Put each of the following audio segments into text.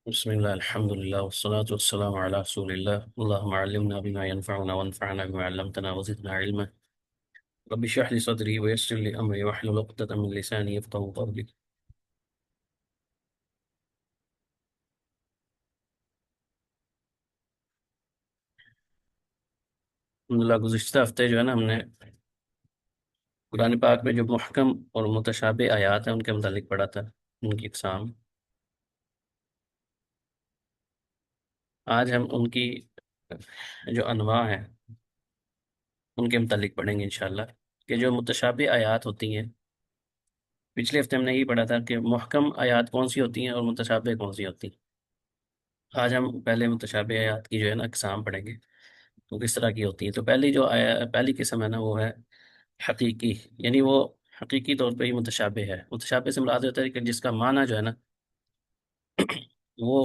بسم الله الحمد لله والصلاة والسلام على رسول الله اللهم علمنا بما ينفعنا وانفعنا بما علمتنا وزدنا علما رب اشرح لي صدري ويسر لي أمري واحلل عقدة من لساني يفقهوا قولي. الحمدللہ گزشتہ ہفتے جو ہے نا ہم نے قرآن پاک میں جو محکم اور متشابہ آیات ہیں ان کے متعلق پڑھا تھا، ان کی اقسام. آج ہم ان کی جو انواع ہیں ان کے متعلق پڑھیں گے انشاءاللہ. کہ جو متشابہ آیات ہوتی ہیں، پچھلے ہفتے ہم نے یہ پڑھا تھا کہ محکم آیات کون سی ہوتی ہیں اور متشابہ کون سی ہوتی ہیں. آج ہم پہلے متشابہ آیات کی جو ہے نا اقسام پڑھیں گے، وہ کس طرح کی ہوتی ہیں. تو پہلی قسم ہے نا وہ ہے حقیقی، یعنی وہ حقیقی طور پہ ہی متشابہ ہے. متشابہ سے مراد ہوتا ہے کہ جس کا معنی جو ہے نا وہ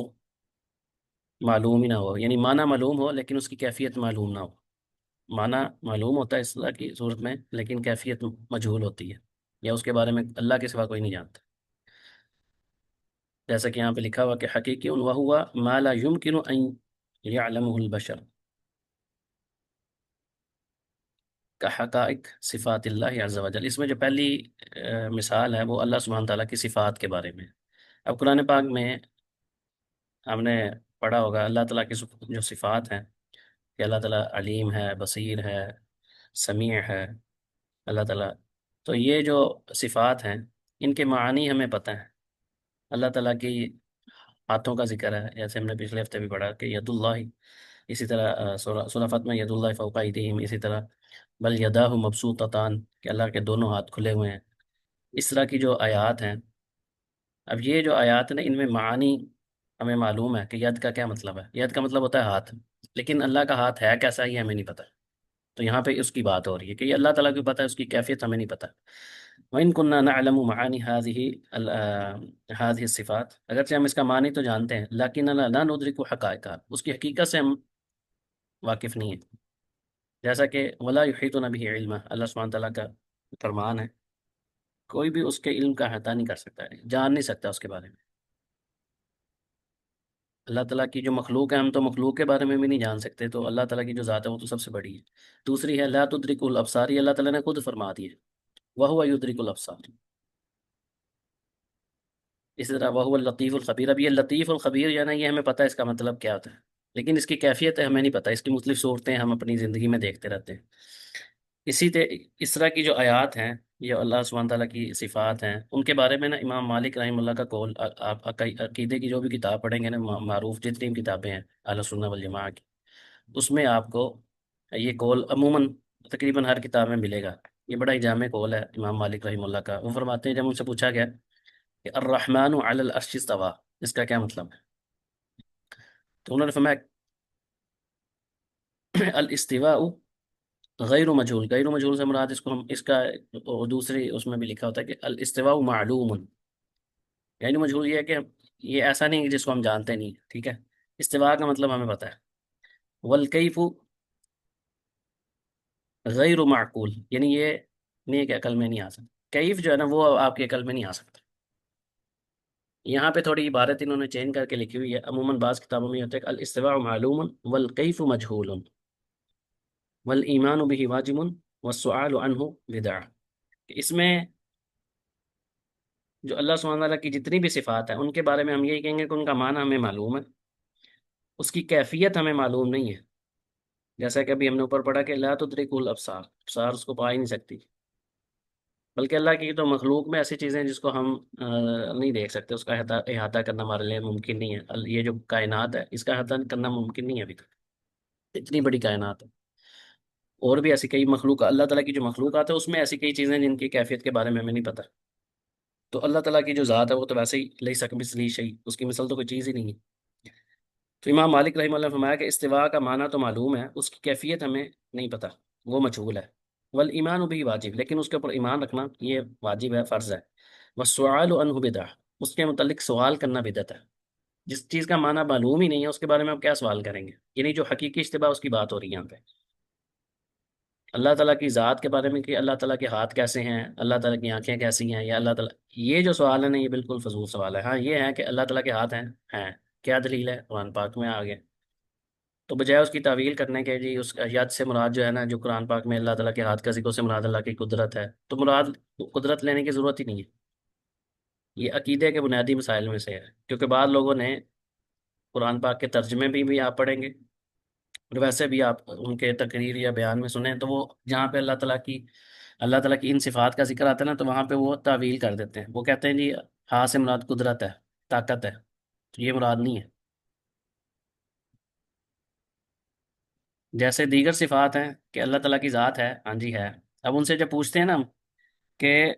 معلوم ہی نہ ہو، یعنی معنی معلوم ہو لیکن اس کی کیفیت معلوم نہ ہو. معنی معلوم ہوتا ہے اصطلاح کی صورت میں، لیکن کیفیت مجہول ہوتی ہے، یا اس کے بارے میں اللہ کے سوا کوئی نہیں جانتا. جیسا کہ یہاں پہ لکھا ہوا کہ حقیقی وہو ما لا يمكن ان يعلمه البشر کا حقائق صفات اللہ عز و جل. اس میں جو پہلی مثال ہے وہ اللہ سبحانہ تعالیٰ کی صفات کے بارے میں. اب قرآن پاک میں ہم نے پڑھا ہوگا اللہ تعالیٰ کی جو صفات ہیں کہ اللہ تعالیٰ علیم ہے، بصیر ہے، سمیع ہے. اللہ تعالیٰ، تو یہ جو صفات ہیں ان کے معانی ہمیں پتہ ہیں. اللہ تعالیٰ کی ہاتھوں کا ذکر ہے، جیسے ہم نے پچھلے ہفتے بھی پڑھا کہ ید اللہ. اسی طرح سورہ فاتر میں ید اللہ فوق ایدیہم. اسی طرح بل یداہ مبسوطتان کہ اللہ کے دونوں ہاتھ کھلے ہوئے ہیں. اس طرح کی جو آیات ہیں، اب یہ جو آیات ہیں نا ان میں معانی ہمیں معلوم ہے کہ ید کا کیا مطلب ہے. ید کا مطلب ہوتا ہے ہاتھ، لیکن اللہ کا ہاتھ ہے کیسا یہ ہمیں نہیں پتہ. تو یہاں پہ اس کی بات ہو رہی ہے کہ یہ اللہ تعالیٰ کو پتہ ہے، اس کی کیفیت ہمیں نہیں پتہ. وَإِن كُنَّا نَعْلَمُ مَعَانِي هَذِهِ الصِّفَاتِ، اگرچہ ہم اس کا معنی تو جانتے ہیں، لَكِنَّنَا لَا نُدْرِكُ حَقَائِقَهَا، اس کی حقیقت سے ہم واقف نہیں ہیں. جیسا کہ وَلَا يُحِيطُونَ بِهِ عِلْمًا، اللہ سبحانہ تعالیٰ کا فرمان ہے کوئی بھی اس کے علم کا احاطہ نہیں کر سکتا ہے، جان نہیں سکتا اس کے بارے میں. اللہ تعالیٰ کی جو مخلوق ہے ہم تو مخلوق کے بارے میں بھی نہیں جان سکتے، تو اللہ تعالیٰ کی جو ذات ہے وہ تو سب سے بڑی ہے. دوسری ہے لا تدرک الابصار، یہ اللہ تعالیٰ نے خود فرما دی ہے، وہو یدرک الابصار. اسی طرح وہو اللطیف الخبیر. اب یہ لطیف الخبیر جو ہے نا یہ ہمیں پتہ ہے اس کا مطلب کیا ہوتا ہے، لیکن اس کی کیفیت ہمیں نہیں پتہ. اس کی مختلف صورتیں ہم اپنی زندگی میں دیکھتے رہتے ہیں. اس طرح کی جو آیات ہیں، یہ اللہ سبحانہ تعالیٰ کی صفات ہیں، ان کے بارے میں نا امام مالک رحمہ اللہ کا قول، آپ عقیدے کی جو بھی کتاب پڑھیں گے نا، معروف جتنی بھی کتابیں ہیں اہل سنہ والجماعہ کی، اس میں آپ کو یہ قول عموماً تقریباً ہر کتاب میں ملے گا. یہ بڑا ہی جامع قول ہے امام مالک رحمہ اللہ کا. وہ فرماتے ہیں جب ان سے پوچھا گیا کہ الرحمن علی العرش استوى، اس کا کیا مطلب ہے، تو انہوں نے فرمایا الاستواء غیر مجہول. غیر مجہول سے مراد اس کا دوسری اس میں بھی لکھا ہوتا ہے کہ الاستواء معلوم. یعنی مجہول یہ ہے کہ یہ ایسا نہیں کہ جس کو ہم جانتے نہیں، ٹھیک ہے. استواء کا مطلب ہمیں پتہ ہے. والکیف غیر معقول، یعنی یہ نہیں ہے کہ عقل میں نہیں آ سکتا. کیف جو ہے نا وہ آپ کی عقل میں نہیں آ سکتا. یہاں پہ تھوڑی عبارت انہوں نے چینج کر کے لکھی ہوئی ہے. عموماً بعض کتابوں میں یہ ہوتا ہے کہ الاستواء معلوم والکیف مجہول والایمان به واجب والسؤال عنه بدعہ. اس میں جو اللہ سبحانہ تعالیٰ کی جتنی بھی صفات ہیں ان کے بارے میں ہم یہی کہیں گے کہ ان کا معنی ہمیں معلوم ہے، اس کی کیفیت ہمیں معلوم نہیں ہے. جیسا کہ ابھی ہم نے اوپر پڑھا کہ لا تدرک الابصار، ابصار اس کو پا ہی نہیں سکتی. بلکہ اللہ کی تو مخلوق میں ایسی چیزیں ہیں جس کو ہم نہیں دیکھ سکتے، اس کا احاطہ کرنا ہمارے لیے ممکن نہیں ہے. یہ جو کائنات ہے اس کا احاطہ کرنا ممکن نہیں ہے ابھی تک، اتنی بڑی کائنات ہے. اور بھی ایسی کئی مخلوق اللہ تعالیٰ کی جو مخلوقات ہے اس میں ایسی کئی چیزیں ہیں جن کی کیفیت کے بارے میں ہمیں نہیں پتہ. تو اللہ تعالیٰ کی جو ذات ہے وہ تو ویسے ہی لیس کمثلہ شیء، اس کی مثل تو کوئی چیز ہی نہیں ہے. تو امام مالک رحمہ اللہ نے فرمایا کہ استواء کا معنی تو معلوم ہے، اس کی کیفیت ہمیں نہیں پتہ، وہ مجہول ہے. والایمان بھی واجب، لیکن اس کے اوپر ایمان رکھنا یہ واجب ہے، فرض ہے. والسؤال عنہ بدعہ، اس کے متعلق سوال کرنا بدعت ہے. جس چیز کا معنی معلوم ہی نہیں ہے اس کے بارے میں آپ کیا سوال کریں گے. یعنی جو حقیقی اشتباہ اس کی بات ہو رہی ہے یہاں پہ. اللہ تعالیٰ کی ذات کے بارے میں کہ اللہ تعالیٰ کے ہاتھ کیسے ہیں، اللہ تعالیٰ کی آنکھیں کیسی ہیں، یا اللہ تعالیٰ، یہ جو سوال ہے نا یہ بالکل فضول سوال ہے. ہاں یہ ہے کہ اللہ تعالیٰ کے ہاتھ ہیں، کیا دلیل ہے؟ قرآن پاک میں آ گیا۔ تو بجائے اس کی تعویل کرنے کے جی اس ید سے مراد جو ہے نا، جو قرآن پاک میں اللہ تعالیٰ کے ہاتھ کا ذکر سے مراد اللہ کی قدرت ہے، تو مراد قدرت لینے کی ضرورت ہی نہیں ہے۔ یہ عقیدے کے بنیادی مسائل میں سے ہے، کیونکہ بعض لوگوں نے قرآن پاک کے ترجمے بھی آپ پڑھیں گے، اور ویسے بھی آپ ان کے تقریر یا بیان میں سنیں تو وہ جہاں پہ اللہ تعالیٰ کی ان صفات کا ذکر آتا ہے نا، تو وہاں پہ وہ تعویل کر دیتے ہیں، وہ کہتے ہیں جی ہاں سے مراد قدرت ہے، طاقت ہے، تو یہ مراد نہیں ہے۔ جیسے دیگر صفات ہیں کہ اللہ تعالیٰ کی ذات ہے، ہاں جی ہے، اب ان سے جب پوچھتے ہیں نا ہم کہ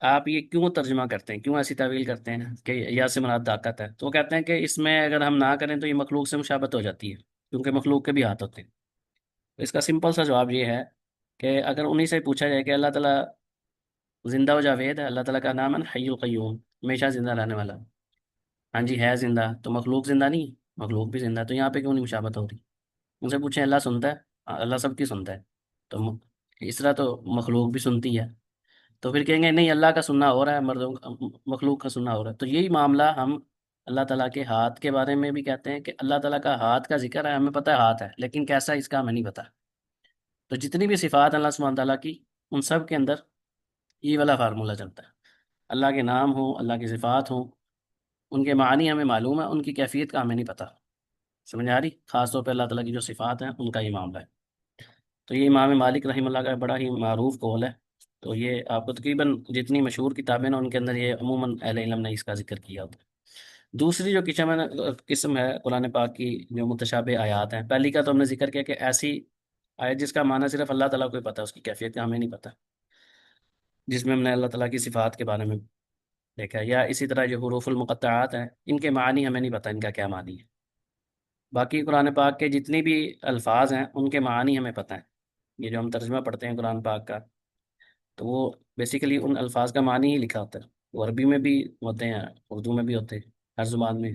آپ یہ کیوں ترجمہ کرتے ہیں، کیوں ایسی تعویل کرتے ہیں کہ یا سے مراد طاقت ہے، تو وہ کہتے ہیں کہ اس میں اگر ہم نہ کریں تو یہ مخلوق سے مشابہت ہو جاتی ہے، کیونکہ مخلوق کے بھی ہاتھ ہوتے ہیں۔ تو اس کا سمپل سا جواب یہ ہے کہ اگر انہی سے پوچھا جائے کہ اللہ تعالیٰ زندہ و جاوید ہے، اللہ تعالیٰ کا نام ہے نا حی القیوم، ہمیشہ زندہ رہنے والا، ہاں جی ہے زندہ، تو مخلوق زندہ نہیں؟ مخلوق بھی زندہ ہے، تو یہاں پہ کیوں نہیں مشابہت ہو رہی؟ ان سے پوچھیں اللہ سنتا ہے؟ ہاں، اللہ سب کی سنتا ہے، تو اس طرح تو مخلوق بھی سنتی ہے، تو پھر کہیں گے نہیں اللہ کا سننا ہو رہا ہے، مردوں مخلوق کا سننا ہو رہا ہے، تو یہی معاملہ ہم اللہ تعالیٰ کے ہاتھ کے بارے میں بھی کہتے ہیں کہ اللہ تعالیٰ کا ہاتھ کا ذکر ہے، ہمیں پتہ ہے ہاتھ ہے، لیکن کیسا اس کا ہمیں نہیں پتہ۔ تو جتنی بھی صفات اللہ سبحانہ تعالیٰ کی، ان سب کے اندر یہ والا فارمولہ چلتا ہے، اللہ کے نام ہوں، اللہ کی صفات ہوں، ان کے معنی ہمیں معلوم ہے، ان کی کیفیت کا ہمیں نہیں پتہ۔ سمجھ آ رہی؟ خاص طور پہ اللہ تعالیٰ کی جو صفات ہیں ان کا یہ معاملہ ہے۔ تو یہ امام مالک رحمہ اللہ کا بڑا ہی معروف قول ہے، تو یہ آپ کو تقریباً جتنی مشہور کتابیں نا ان کے اندر یہ عموماً اہل علم نے اس کا ذکر کیا ہوتا ہے۔ دوسری جو قسم ہے قرآن پاک کی جو متشابہ آیات ہیں، پہلی کا تو ہم نے ذکر کیا کہ ایسی آیت جس کا معنی صرف اللہ تعالیٰ کو ہی پتہ ہے، اس کی کیفیت کا ہمیں نہیں پتہ، جس میں ہم نے اللہ تعالیٰ کی صفات کے بارے میں دیکھا، یا اسی طرح جو حروف المقطعات ہیں ان کے معنی ہمیں نہیں پتہ ان کا کیا معنی ہے۔ باقی قرآن پاک کے جتنی بھی الفاظ ہیں ان کے معنی ہمیں پتہ ہیں، یہ جو ہم ترجمہ پڑھتے ہیں قرآن پاک کا، تو وہ بیسیکلی ان الفاظ کا معنی ہی لکھا ہوتا ہے، وہ عربی میں بھی ہوتے ہیں، اردو میں بھی ہوتے ہیں، ہر زبان میں،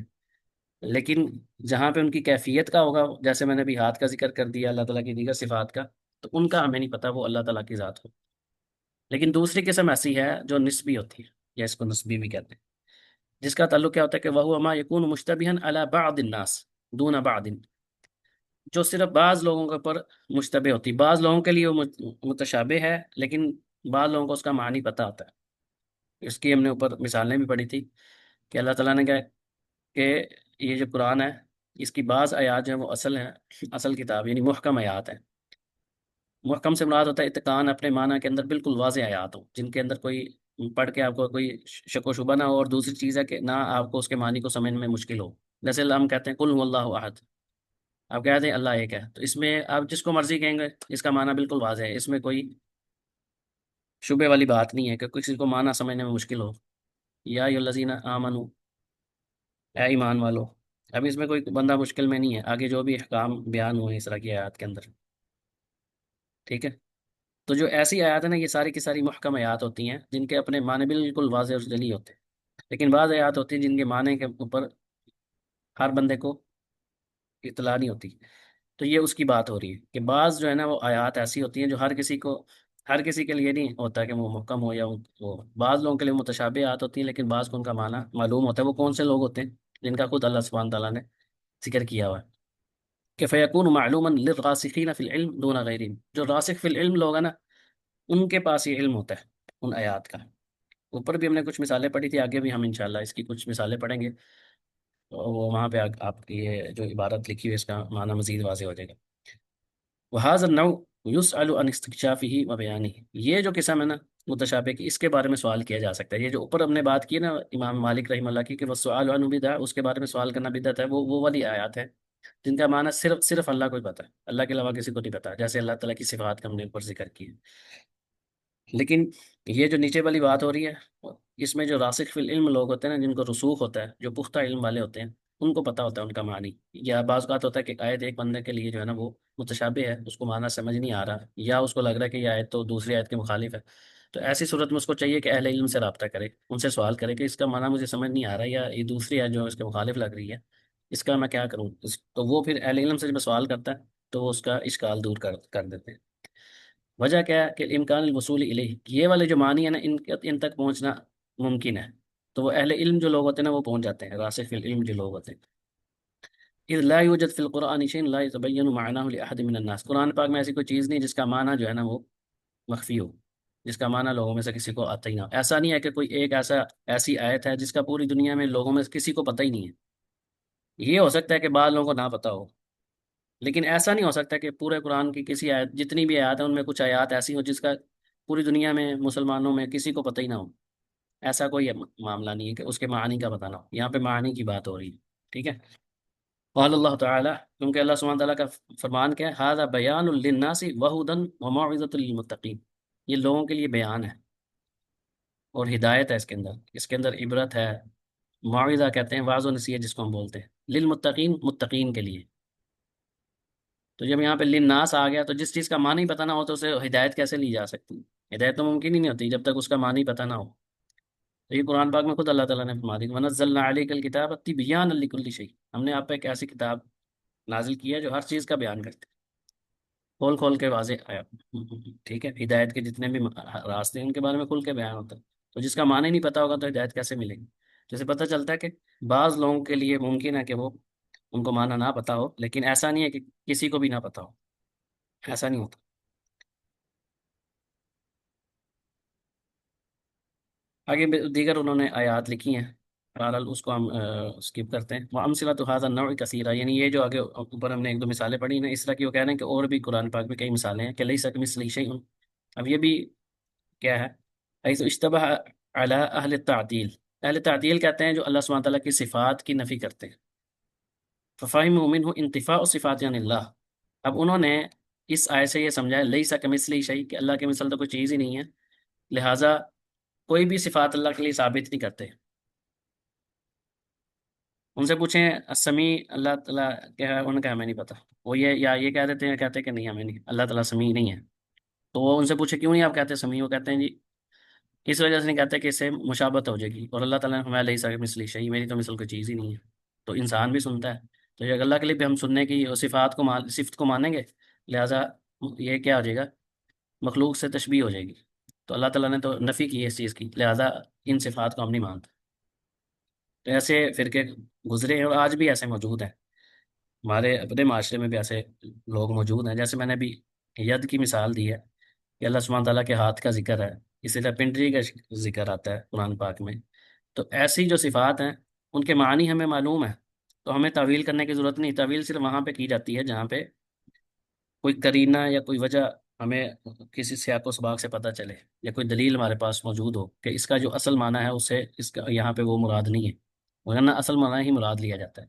لیکن جہاں پہ ان کی کیفیت کا ہوگا، جیسے میں نے ابھی ہاتھ کا ذکر کر دیا اللہ تعالیٰ کی دیگر صفات کا، تو ان کا ہمیں نہیں پتہ وہ اللہ تعالیٰ کی ذات ہو۔ لیکن دوسری قسم ایسی ہے جو نسبی ہوتی ہے، یا اس کو نسبی بھی کہتے ہیں، جس کا تعلق کیا ہوتا ہے کہ وہ ما یکون مشتبہا علی بعض الناس دون بعض، جو صرف بعض لوگوں کے اوپر مشتبہ ہوتی، بعض لوگوں کے لیے وہ متشابہ ہے، لیکن بعض لوگوں کو اس کا معنی پتہ ہوتا ہے۔ اس کی ہم نے اوپر مثالیں بھی پڑھی تھی کہ اللہ تعالیٰ نے کہا کہ یہ جو قرآن ہے اس کی بعض آیات جو ہیں وہ اصل ہیں، اصل کتاب یعنی محکم آیات ہیں۔ محکم سے مراد ہوتا ہے اتقان، اپنے معنی کے اندر بالکل واضح آیات ہوں، جن کے اندر کوئی پڑھ کے آپ کو کوئی شک و شبہ نہ ہو، اور دوسری چیز ہے کہ نہ آپ کو اس کے معنی کو سمجھنے میں مشکل ہو۔ جیسے ہم کہتے ہیں قل هو اللہ احد، آپ کہتے ہیں اللہ ایک ہے، تو اس میں آپ جس کو مرضی کہیں گے اس کا معنی بالکل واضح ہے، اس میں کوئی شبے والی بات نہیں ہے کہ کسی کو معنی سمجھنے میں مشکل ہو۔ یا ایھا الذین آمنو، اے ایمان والو، اب اس میں کوئی بندہ مشکل میں نہیں ہے، آگے جو بھی احکام بیان ہوئے اس طرح کی آیات کے اندر، ٹھیک ہے۔ تو جو ایسی آیات ہیں نا، یہ ساری کی ساری محکم آیات ہوتی ہیں جن کے اپنے معنی بالکل واضح اور جلی ہوتے ہیں، لیکن بعض آیات ہوتی ہیں جن کے معنی کے اوپر ہر بندے کو اطلاع نہیں ہوتی۔ تو یہ اس کی بات ہو رہی ہے کہ بعض جو ہے نا وہ آیات ایسی ہوتی ہیں جو ہر کسی کے لیے نہیں ہوتا کہ وہ محکم ہو، یا وہ بعض لوگوں کے لیے متشابہ آیات ہوتی ہیں، لیکن بعض کو ان کا معنی معلوم ہوتا ہے۔ وہ کون سے لوگ ہوتے ہیں؟ جن کا خود اللہ سبحانہ تعالیٰ نے ذکر کیا ہوا ہے کہ فیکون معلوما للراسخین فی العلم دون غیرہم، جو راسخ فی العلم لوگ ہیں نا ان کے پاس یہ علم ہوتا ہے ان آیات کا۔ اوپر بھی ہم نے کچھ مثالیں پڑھی تھی، آگے بھی ہم انشاءاللہ اس کی کچھ مثالیں پڑھیں گے، تو وہ وہاں پہ آپ کی یہ جو عبارت لکھی ہوئی ہے اس کا معنی مزید واضح ہو جائے گا۔ وهذا النوع يسأل عن استكشافه وبيانه، یہ جو قسم ہے نا متشابہ کی، اس کے بارے میں سوال کیا جا سکتا ہے۔ یہ جو اوپر ہم نے بات کی نا امام مالک رحمہ اللہ کی کہ وہ سوال عنہ بدعہ، اس کے بارے میں سوال کرنا بدعت ہے، وہ والی آیات ہے جن کا معنی صرف اللہ کو ہی پتہ ہے، اللہ کے علاوہ کسی کو نہیں پتا، جیسے اللہ تعالیٰ کی صفات کا ہم نے اوپر ذکر کی ہے۔ لیکن یہ جو نیچے والی بات ہو رہی ہے، اس میں جو راسخ فی العلم لوگ ہوتے ہیں نا، جن کو رسوخ ہوتا ہے، جو پختہ علم والے ہوتے ہیں، ان کو پتہ ہوتا ہے ان کا معنی، یا بعض اوقات ہوتا ہے کہ آیت ایک بندے کے لیے جو ہے نا وہ متشابہ ہے، اس کو معنی سمجھ نہیں آ رہا، یا اس کو لگ رہا ہے کہ یہ آیت تو دوسری آیت کے مخالف ہے، تو ایسی صورت میں اس کو چاہیے کہ اہل علم سے رابطہ کرے، ان سے سوال کرے کہ اس کا معنی مجھے سمجھ نہیں آ رہا، یا یہ دوسری آیت جو اس کے مخالف لگ رہی ہے، اس کا میں کیا کروں؟ تو وہ پھر اہل علم سے جب سوال کرتا ہے تو وہ اس کا اشکال دور کر دیتے ہیں۔ وجہ کیا ہے کہ امکان الوصول الیہ، یہ والے جو معنی ہے نا ان تک پہنچنا ممکن ہے، تو وہ اہل علم جو لوگ ہوتے ہیں نا وہ پہنچ جاتے ہیں، راسخ فی العلم جو لوگ ہوتے ہیں۔ اذ لا یوجد فی القرآن شیء لا یتبین معناه لأحد من الناس، قرآن پاک میں ایسی کوئی چیز نہیں جس کا معنی جو ہے نا وہ مخفی ہو، جس کا معنی لوگوں میں سے کسی کو آتا ہی نہ ہو۔ ایسا نہیں ہے کہ کوئی ایک ایسی آیت ہے جس کا پوری دنیا میں لوگوں میں سے کسی کو پتہ ہی نہیں ہے، یہ ہو سکتا ہے کہ بعض لوگوں کو نہ پتہ ہو، لیکن ایسا نہیں ہو سکتا کہ پورے قرآن کی کسی آیت، جتنی بھی آیات ہیں ان میں کچھ آیات ایسی ہو جس کا پوری دنیا میں مسلمانوں میں کسی کو پتہ ہی نہ ہو۔ ایسا کوئی معاملہ نہیں ہے کہ اس کے معنی کا پتہ نہ ہو، یہاں پہ معنی کی بات ہو رہی ہے، ٹھیک ہے۔ قال اللہ تعالیٰ، کیونکہ اللہ سبحانہ تعالیٰ کا فرمان کیا ہے، ھذا بیان للناس وہدی وموعظۃ للمتقین، یہ لوگوں کے لیے بیان ہے اور ہدایت ہے، اس کے اندر عبرت ہے۔ موعظہ کہتے ہیں واعظ و نصیحت جس کو ہم بولتے ہیں، للمتقین، متقین کے لیے۔ تو جب یہاں پہ للناس آ گیا تو جس چیز کا معنی ہی پتہ نہ ہو تو اسے ہدایت کیسے لی جا سکتی ہے؟ ہدایت تو ممکن ہی نہیں ہوتی جب تک اس کا معنی پتہ نہ ہو۔ تو یہ قرآن پاک میں خود اللہ تعالیٰ نے فرما دی، وَنَزَّلْنَا عَلَيْكَ الْكِتَابَ تِبْيَانًا لِكُلِّ شَيْءٍ، ہم نے آپ پہ ایک ایسی کتاب نازل کی ہے جو ہر چیز کا بیان کرتے ہیں، کھول کھول کے واضح آیا، ٹھیک ہے، ہدایت کے جتنے بھی راستے ہیں ان کے بارے میں کھل کے بیان ہوتا ہے۔ تو جس کا معنی نہیں پتا ہوگا تو ہدایت کیسے ملے گی؟ جیسے پتہ چلتا ہے کہ بعض لوگوں کے لیے ممکن ہے کہ وہ ان کو معنی نہ پتا ہو، لیکن ایسا نہیں ہے کہ کسی کو بھی نہ پتا ہو، ایسا نہیں ہوتا۔ آگے دیگر انہوں نے آیات لکھی ہیں، بہرحال اس کو ہم اسکپ کرتے ہیں۔ وَأَمْثِلَةُ هَذَا النَّوْعِ كَثِيرًا، یعنی یہ جو آگے اوپر ہم نے ایک دو مثالیں پڑھی نا، اس طرح کی وہ کہہ رہے ہیں کہ اور بھی قرآن پاک میں کئی مثالیں ہیں کہ لَيْسَ كَمِثْلِهِ شَيْءٌ، اب یہ بھی کیا ہے، حیث اشتبہ علی اہل التعطیل، اہل تعطیل کہتے ہیں جو اللہ سبحانہ تعالیٰ کی صفات کی نفی کرتے ہیں، ففہموا منہ انتفاء صفات عن اللہ، اب انہوں نے اس آیت سے یہ سمجھا ہے لیس کمثلہ شیء، کہ اللہ کے مثل تو کوئی چیز ہی نہیں ہے، لہٰذا کوئی بھی صفات اللہ کے لیے ثابت نہیں کرتے۔ ان سے پوچھیں السمیع اللہ تعالیٰ کیا ہے، انہوں نے کہا ہمیں نہیں پتا، وہ یہ یا یہ کہہ دیتے ہیں، کہتے ہیں کہ نہیں ہمیں نہیں، اللہ تعالیٰ سمیع نہیں ہے۔ تو وہ ان سے پوچھے کیوں نہیں آپ کہتے سمیع، وہ کہتے ہیں جی اس وجہ سے نہیں کہتے کہ اس سے مشابہت ہو جائے گی، اور اللہ تعالیٰ نے فرمایا لیس کمثلہ شیء، میری تو مثل کوئی چیز ہی نہیں ہے، تو انسان بھی سنتا ہے، تو یہ اللہ کے لیے بھی ہم سننے کی اور صفات کو صفت کو مانیں گے، لہٰذا یہ کیا ہو جائے گا، مخلوق سے تشبیہ ہو جائے گی، تو اللہ تعالیٰ نے تو نفی کی ہے اس چیز کی، لہٰذا ان صفات کو ہم نہیں مانتے۔ تو ایسے فرقے گزرے ہیں اور آج بھی ایسے موجود ہیں، ہمارے اپنے معاشرے میں بھی ایسے لوگ موجود ہیں، جیسے میں نے ابھی ید کی مثال دی ہے کہ اللہ سبحانہ تعالیٰ کے ہاتھ کا ذکر ہے، اسی طرح پنڈری کا ذکر آتا ہے قرآن پاک میں، تو ایسی جو صفات ہیں ان کے معنی ہمیں معلوم ہے، تو ہمیں تعویل کرنے کی ضرورت نہیں، تعویل صرف وہاں پہ کی جاتی ہے جہاں پہ کوئی کرینہ یا کوئی وجہ ہمیں کسی سیاق و سباق سے پتہ چلے، یا کوئی دلیل ہمارے پاس موجود ہو کہ اس کا جو اصل معنی ہے اس سے اس کا یہاں پہ وہ مراد نہیں ہے، ورنہ اصل معنی ہی مراد لیا جاتا ہے۔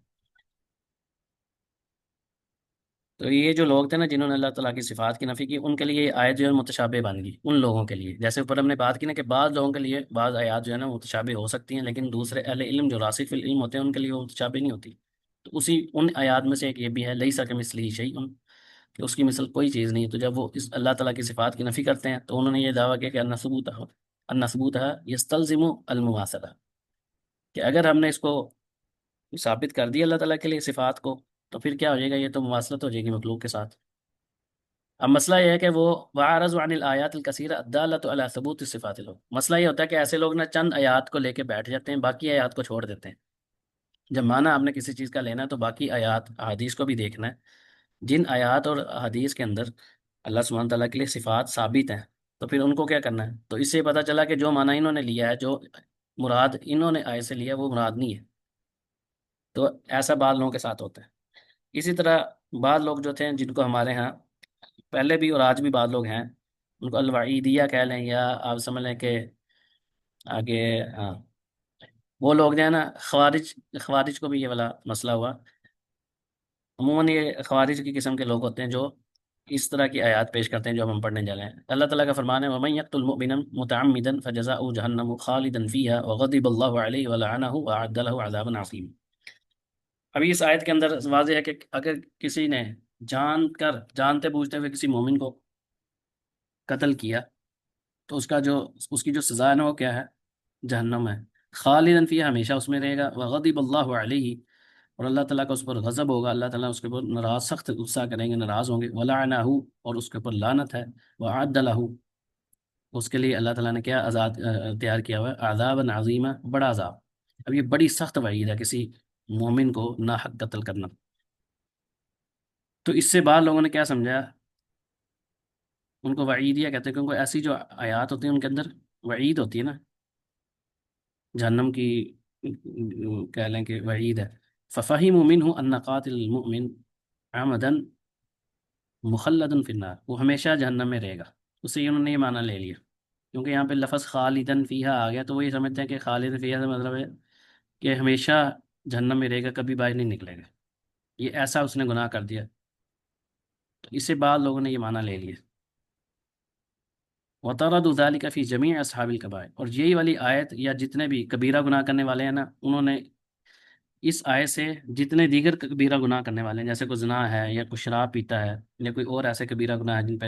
تو یہ جو لوگ تھے نا جنہوں نے اللہ تعالیٰ کی صفات کی نفی کی، ان کے لیے یہ آیت جو ہے متشابہ بن گئی ان لوگوں کے لیے، جیسے اوپر ہم نے بات کی نا کہ بعض لوگوں کے لیے بعض آیات جو ہے نا متشابہ ہو سکتی ہیں، لیکن دوسرے اہل علم جو راسخ فی العلم ہوتے ہیں ان کے لیے وہ متشابہ نہیں ہوتی۔ تو اسی ان آیات میں سے ایک یہ بھی ہے لیس کمثلہ شیء، کہ اس کی مثل کوئی چیز نہیں ہے، تو جب وہ اس اللہ تعالیٰ کی صفات کی نفی کرتے ہیں تو انہوں نے یہ دعویٰ کیا کہ ان ثبوت یستلزم المماثلہ، کہ اگر ہم نے اس کو ثابت کر دیا اللہ تعالیٰ کے لیے صفات کو تو پھر کیا ہو جائے گا، یہ تو مماثلت ہو جائے گی مخلوق کے ساتھ۔ اب مسئلہ یہ ہے کہ وہ وَأَعْرَضُ عَنِ الْآيَاتِ الْكَثِيرَةِ الدَّالَّةُ عَلَى ثُبُوتِ الصِّفَاتِ لو، مسئلہ یہ ہوتا ہے کہ ایسے لوگ نا چند آیات کو لے کے بیٹھ جاتے ہیں، باقی آیات کو چھوڑ دیتے ہیں۔ جب معنی آپ نے کسی چیز کا لینا ہے تو باقی آیات احادیث کو بھی دیکھنا ہے، جن آیات اور احادیث کے اندر اللہ سبحانہ تعالیٰ کے لیے صفات ثابت ہیں تو پھر ان کو کیا کرنا ہے، تو اس سے پتہ چلا کہ جو معنی انہوں نے لیا ہے، جو مراد انہوں نے آیت سے لیا وہ مراد نہیں ہے، تو ایسا بعض لوگوں کے ساتھ ہوتا ہے۔ اسی طرح بعض لوگ جو تھے جن کو ہمارے ہاں پہلے بھی اور آج بھی بعض لوگ ہیں، ان کو الوعیدیہ کہہ لیں یا آپ سمجھ لیں کہ آگے، ہاں، وہ لوگ جو ہے نا خوارج کو بھی یہ والا مسئلہ ہوا، عموماً یہ خوارج کی قسم کے لوگ ہوتے ہیں جو اس طرح کی آیات پیش کرتے ہیں جو اب ہم پڑھنے جا رہے ہیں۔ اللہ تعالیٰ کا فرمان ہے وَمَن يَقْتُلْ مُؤْمِنًا مُتَعَمِّدًا فَجَزَاؤُهُ جَهَنَّمُ خَالِدًا فِيهَا وَغَضِبَ اللَّهُ عَلَيْهِ وَلَعَنَهُ وَأَعَدَّ لَهُ عَذَابًا عَظِيمًا۔ ابھی اس آیت کے اندر واضح ہے کہ اگر کسی نے جانتے بوجھتے ہوئے کسی مومن کو قتل کیا تو اس کی جو سزا ہے نا وہ کیا ہے، جہنم ہے، خالداً فیہا، ہمیشہ اس میں رہے گا، وغضب اللہ علیہ، اور اللہ تعالیٰ کا اس پر غضب ہوگا، اللہ تعالیٰ اس کے اوپر ناراض، سخت غصہ کریں گے، ناراض ہوں گے، ولعنہ، اور اس کے اوپر لعنت ہے، وعد لہ، اس کے لیے اللہ تعالیٰ نے کیا عذاب تیار کیا ہوا ہے، عذابًا عظیما، بڑا عذاب۔ اب یہ بڑی سخت وعید ہے کسی مومن کو ناحق قتل کرنا۔ تو اس سے بعد لوگوں نے کیا سمجھا، ان کو وعیدیہ کہتے ہیں، کیونکہ ایسی جو آیات ہوتی ہیں ان کے اندر وعید ہوتی ہے نا، جہنم کی کہہ لیں کہ وعید ہے. فَفَهِمُوا مِنْهُ أَنَّ قَاتِلَ الْمُؤْمِنِ عَمَدًا مخلدن فی النار، وہ ہمیشہ جہنم میں رہے گا. اس سے انہوں نے یہ معنی لے لیا، کیونکہ یہاں پہ لفظ خالدن فیہا آ گیا، تو وہ یہ سمجھتے ہیں کہ خالدن فیہا سے مطلب ہے کہ ہمیشہ جہنم میں رہے گا، کبھی باہر نہیں نکلے گا. یہ ایسا اس نے گناہ کر دیا. تو اس سے بعد لوگوں نے یہ معنی لے لیا. وَطَرَدُوا ذَلِكَ فِي جَمِيعِ أَصْحَابِ الْكَبَائِرِ، اور یہی والی آیت یا جتنے بھی کبیرہ گناہ کرنے والے ہیں نا، انہوں نے اس آیت سے جتنے دیگر کبیرہ گناہ کرنے والے ہیں، جیسے کوئی زنا ہے یا کوئی شراب پیتا ہے یا کوئی اور ایسے کبیرہ گناہ ہے جن پہ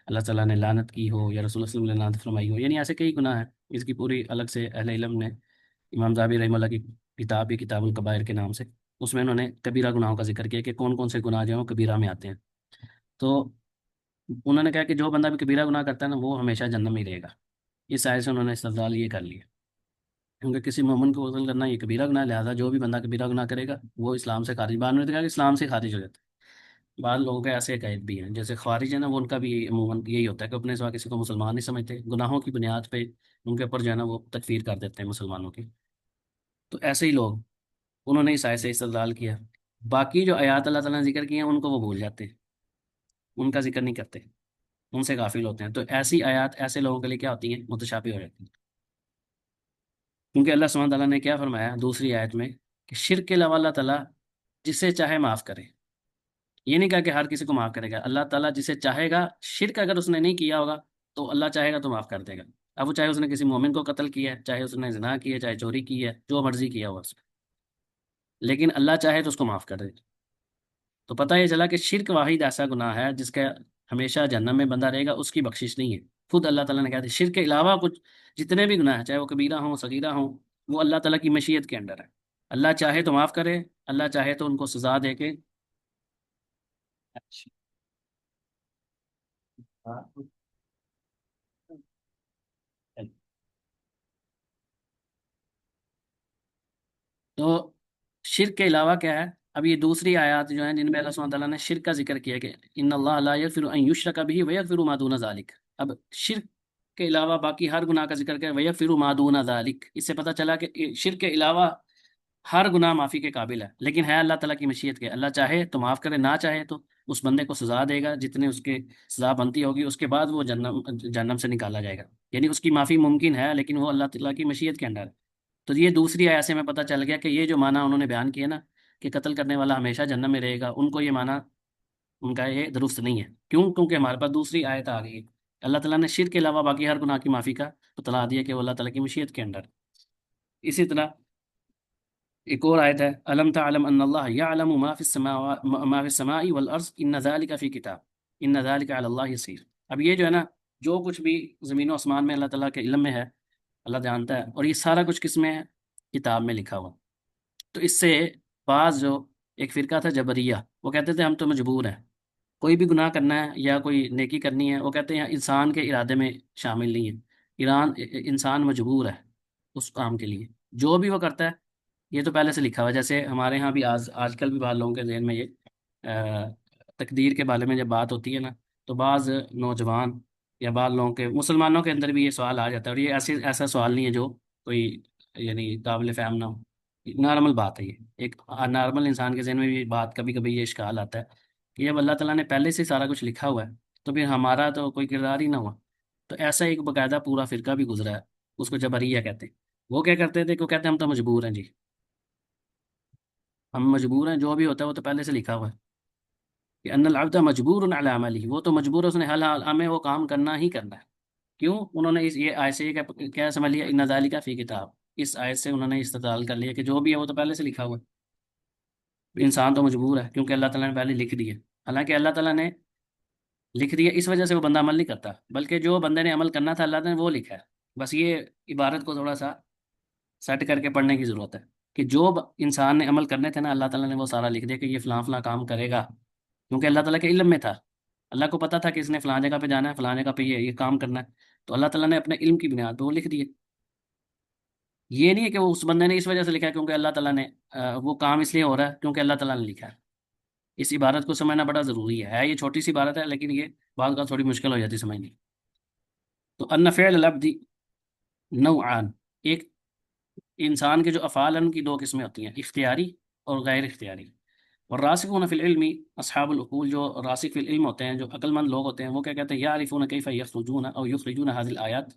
اللہ تعالیٰ نے لعنت کی ہو یا رسول اللہ صلی اللہ علیہ وسلم نے لعنت فرمائی ہو، یعنی ایسے کئی گناہ ہیں. اس کی پوری الگ سے اہل علم نے، امام ذہبی رحمہ اللہ کی کتاب ہے کتاب الکبائر کے نام سے، اس میں انہوں نے کبیرہ گناہوں کا ذکر کیا کہ کون کون سے گناہ جو ہیں وہ کبیرہ میں آتے ہیں. تو انہوں نے کہا کہ جو بندہ بھی کبیرہ گناہ کرتا ہے نا وہ ہمیشہ جنم میں ہی رہے گا. اس آیت سے انہوں نے استدلال یہ کر لیا، کیونکہ کسی مومن کو قتل کرنا یہ کبیرہ گناہ ہے، لہٰذا جو بھی بندہ کبیرہ گناہ کرے گا وہ اسلام سے خارج. بعد میں نے کہا کہ اسلام سے خارج ہو جاتا ہے. بعض لوگوں کے ایسے عقائد بھی ہیں، جیسے خوارج ہے نا، وہ ان کا بھی عموماً یہی ہوتا ہے کہ اپنے سوا کسی کو مسلمان نہیں سمجھتے، گناہوں کی بنیاد پہ ان کے اوپر جو ہے نا وہ تکفیر کر دیتے ہیں مسلمانوں کی. تو ایسے ہی لوگ، انہوں نے اس آیت سے استدلال کیا. باقی جو آیات اللہ تعالیٰ نے ذکر کی ہیں ان کو وہ بھول جاتے ہیں، ان کا ذکر نہیں کرتے، ان سے غافل ہوتے ہیں. تو ایسی آیات ایسے لوگوں کے لیے کیا ہوتی ہیں، متشابہ ہو جاتی ہیں. کیونکہ اللہ سبحانہ تعالیٰ نے کیا فرمایا دوسری آیت میں کہ شرک کے علاوہ اللہ تعالیٰ جسے چاہے معاف کرے. یہ نہیں کہا کہ ہر کسی کو معاف کرے گا، اللہ تعالیٰ جسے چاہے گا، شرک اگر اس نے نہیں کیا ہوگا تو اللہ چاہے گا تو معاف کر دے گا. اب وہ چاہے اس نے کسی مومن کو قتل کیا ہے، چاہے اس نے زنا کیا ہے، چاہے چوری کی ہے، جو مرضی کیا ہوا اس نے، لیکن اللہ چاہے تو اس کو معاف کر دے. تو پتہ یہ چلا کہ شرک واحد ایسا گناہ ہے جس کا ہمیشہ جہنم میں بندہ رہے گا، اس کی بخشش نہیں ہے. خود اللہ تعالیٰ نے کہا تھا شرک کے علاوہ کچھ جتنے بھی گناہ ہیں، چاہے وہ کبیرہ ہوں صغیرہ ہوں، وہ اللہ تعالیٰ کی مشیت کے اندر ہے. اللہ چاہے تو معاف کرے، اللہ چاہے تو ان کو سزا دے کے. اچھا. تو شرک کے علاوہ کیا ہے، اب یہ دوسری آیات جو ہیں جن میں اللہ سبحانہ تعالیٰ نے شرک کا ذکر کیا کہ ان اللہ لا یغفر ان یشرک بہ ویغفر ما دون ذلک. اب شرک کے علاوہ باقی ہر گناہ کا ذکر کیا، ویغفر ما دون ذلک. اس سے پتہ چلا کہ شرک کے علاوہ ہر گناہ معافی کے قابل ہے، لیکن ہے اللہ تعالیٰ کی مشیت کے. اللہ چاہے تو معاف کرے، نہ چاہے تو اس بندے کو سزا دے گا جتنے اس کے سزا بنتی ہوگی، اس کے بعد وہ جہنم سے نکالا جائے گا. یعنی اس کی معافی ممکن ہے لیکن وہ اللہ تعالیٰ کی مشیت کے اندر ہے. تو یہ دوسری آیت سے میں پتہ چل گیا کہ یہ جو معنی انہوں نے بیان کیا نا کہ قتل کرنے والا ہمیشہ جہنم میں رہے گا، ان کو یہ معنی ان کا یہ درست نہیں ہے. کیوں؟ کیونکہ ہمارے پاس دوسری آیت آ گئی ہے، اللہ تعالیٰ نے شرک کے علاوہ باقی ہر گناہ کی معافی کا بتلا دیا کہ وہ اللہ تعالیٰ کی مشیت کے اندر. اسی طرح ایک اور آیت ہے، الم تعلم ان اللہ یعلم ما فی السماء والارض ان ذلک فی کتاب ان ذلک علی اللہ یسیر. اب یہ جو ہے نا، جو کچھ بھی زمین و آسمان میں اللہ تعالیٰ کے علم میں ہے، اللہ جانتا ہے، اور یہ سارا کچھ کس میں ہے، کتاب میں لکھا ہوا. تو اس سے بعض جو ایک فرقہ تھا جبریہ، وہ کہتے تھے ہم تو مجبور ہیں، کوئی بھی گناہ کرنا ہے یا کوئی نیکی کرنی ہے، وہ کہتے ہیں انسان کے ارادے میں شامل نہیں ہے، انسان مجبور ہے اس کام کے لیے، جو بھی وہ کرتا ہے یہ تو پہلے سے لکھا ہوا ہے. جیسے ہمارے ہاں بھی آج کل بھی بعض لوگوں کے ذہن میں یہ تقدیر کے بارے میں جب بات ہوتی ہے نا، تو بعض نوجوان یا بعض لوگوں کے، مسلمانوں کے اندر بھی یہ سوال آ جاتا ہے. اور یہ ایسا سوال نہیں ہے جو کوئی یعنی قابل فہم نہ ہو، نارمل بات ہے. یہ ایک نارمل انسان کے ذہن میں بھی بات کبھی کبھی یہ اشکال آتا ہے کہ جب اللہ تعالیٰ نے پہلے سے سارا کچھ لکھا ہوا ہے تو پھر ہمارا تو کوئی کردار ہی نہ ہوا. تو ایسا ایک باقاعدہ پورا فرقہ بھی گزرا ہے، اس کو جبریہ کہتے ہیں. وہ کیا کرتے تھے کہ وہ کہتے ہیں ہم تو مجبور ہیں جی، ہم مجبور ہیں، جو بھی ہوتا ہے وہ تو پہلے سے لکھا ہوا ہے کہ ان العبد مجبور علی عمله، وہ تو مجبور ہے، اس نے حل ہمیں وہ کام کرنا ہی کرنا ہے. کیوں؟ انہوں نے یہ آیت سے یہ کیا سمجھ لیا، ان ذالک فی کتاب. اس آیت سے انہوں نے استدلال کر لیا کہ جو بھی ہے وہ تو پہلے سے لکھا ہوا ہے، انسان تو مجبور ہے کیونکہ اللہ تعالیٰ نے پہلے لکھ دیا. حالانکہ اللہ تعالیٰ نے لکھ دیا اس وجہ سے وہ بندہ عمل نہیں کرتا، بلکہ جو بندے نے عمل کرنا تھا اللہ نے وہ لکھا ہے. بس یہ عبارت کو تھوڑا سا سیٹ کر کے پڑھنے کی ضرورت ہے کہ جو انسان نے عمل کرنے تھے نا، اللہ تعالیٰ نے وہ سارا لکھ دیا کہ یہ فلاں فلاں کام کرے گا، کیونکہ اللہ تعالیٰ کے علم میں تھا. اللہ کو پتا تھا کہ اس نے فلاں جگہ پہ جانا ہے، فلاں جگہ پہ یہ کام کرنا ہے، تو اللہ تعالیٰ نے اپنے علم کی بنیاد پہ وہ لکھ دیے. یہ نہیں ہے کہ وہ اس بندے نے اس وجہ سے لکھا ہے کیونکہ اللہ تعالیٰ نے وہ کام اس لیے ہو رہا ہے کیونکہ اللہ تعالیٰ نے لکھا ہے. اس عبارت کو سمجھنا بڑا ضروری ہے، یہ چھوٹی سی عبارت ہے لیکن یہ بعض کا تھوڑی مشکل ہو جاتی سمجھنی۔ تو ان فعل العبد نوعان، ایک انسان کے جو افعال ہیں ان کی دو قسمیں ہوتی ہیں، اختیاری اور غیر اختیاری۔ اور راسخون فی العلم، اصحاب العقول، جو راسخ فی العلم ہوتے ہیں، جو عقل مند لوگ ہوتے ہیں، وہ کیا کہتے ہیں، یعرفون کیف یخرجون او یخرجون هذه الآیات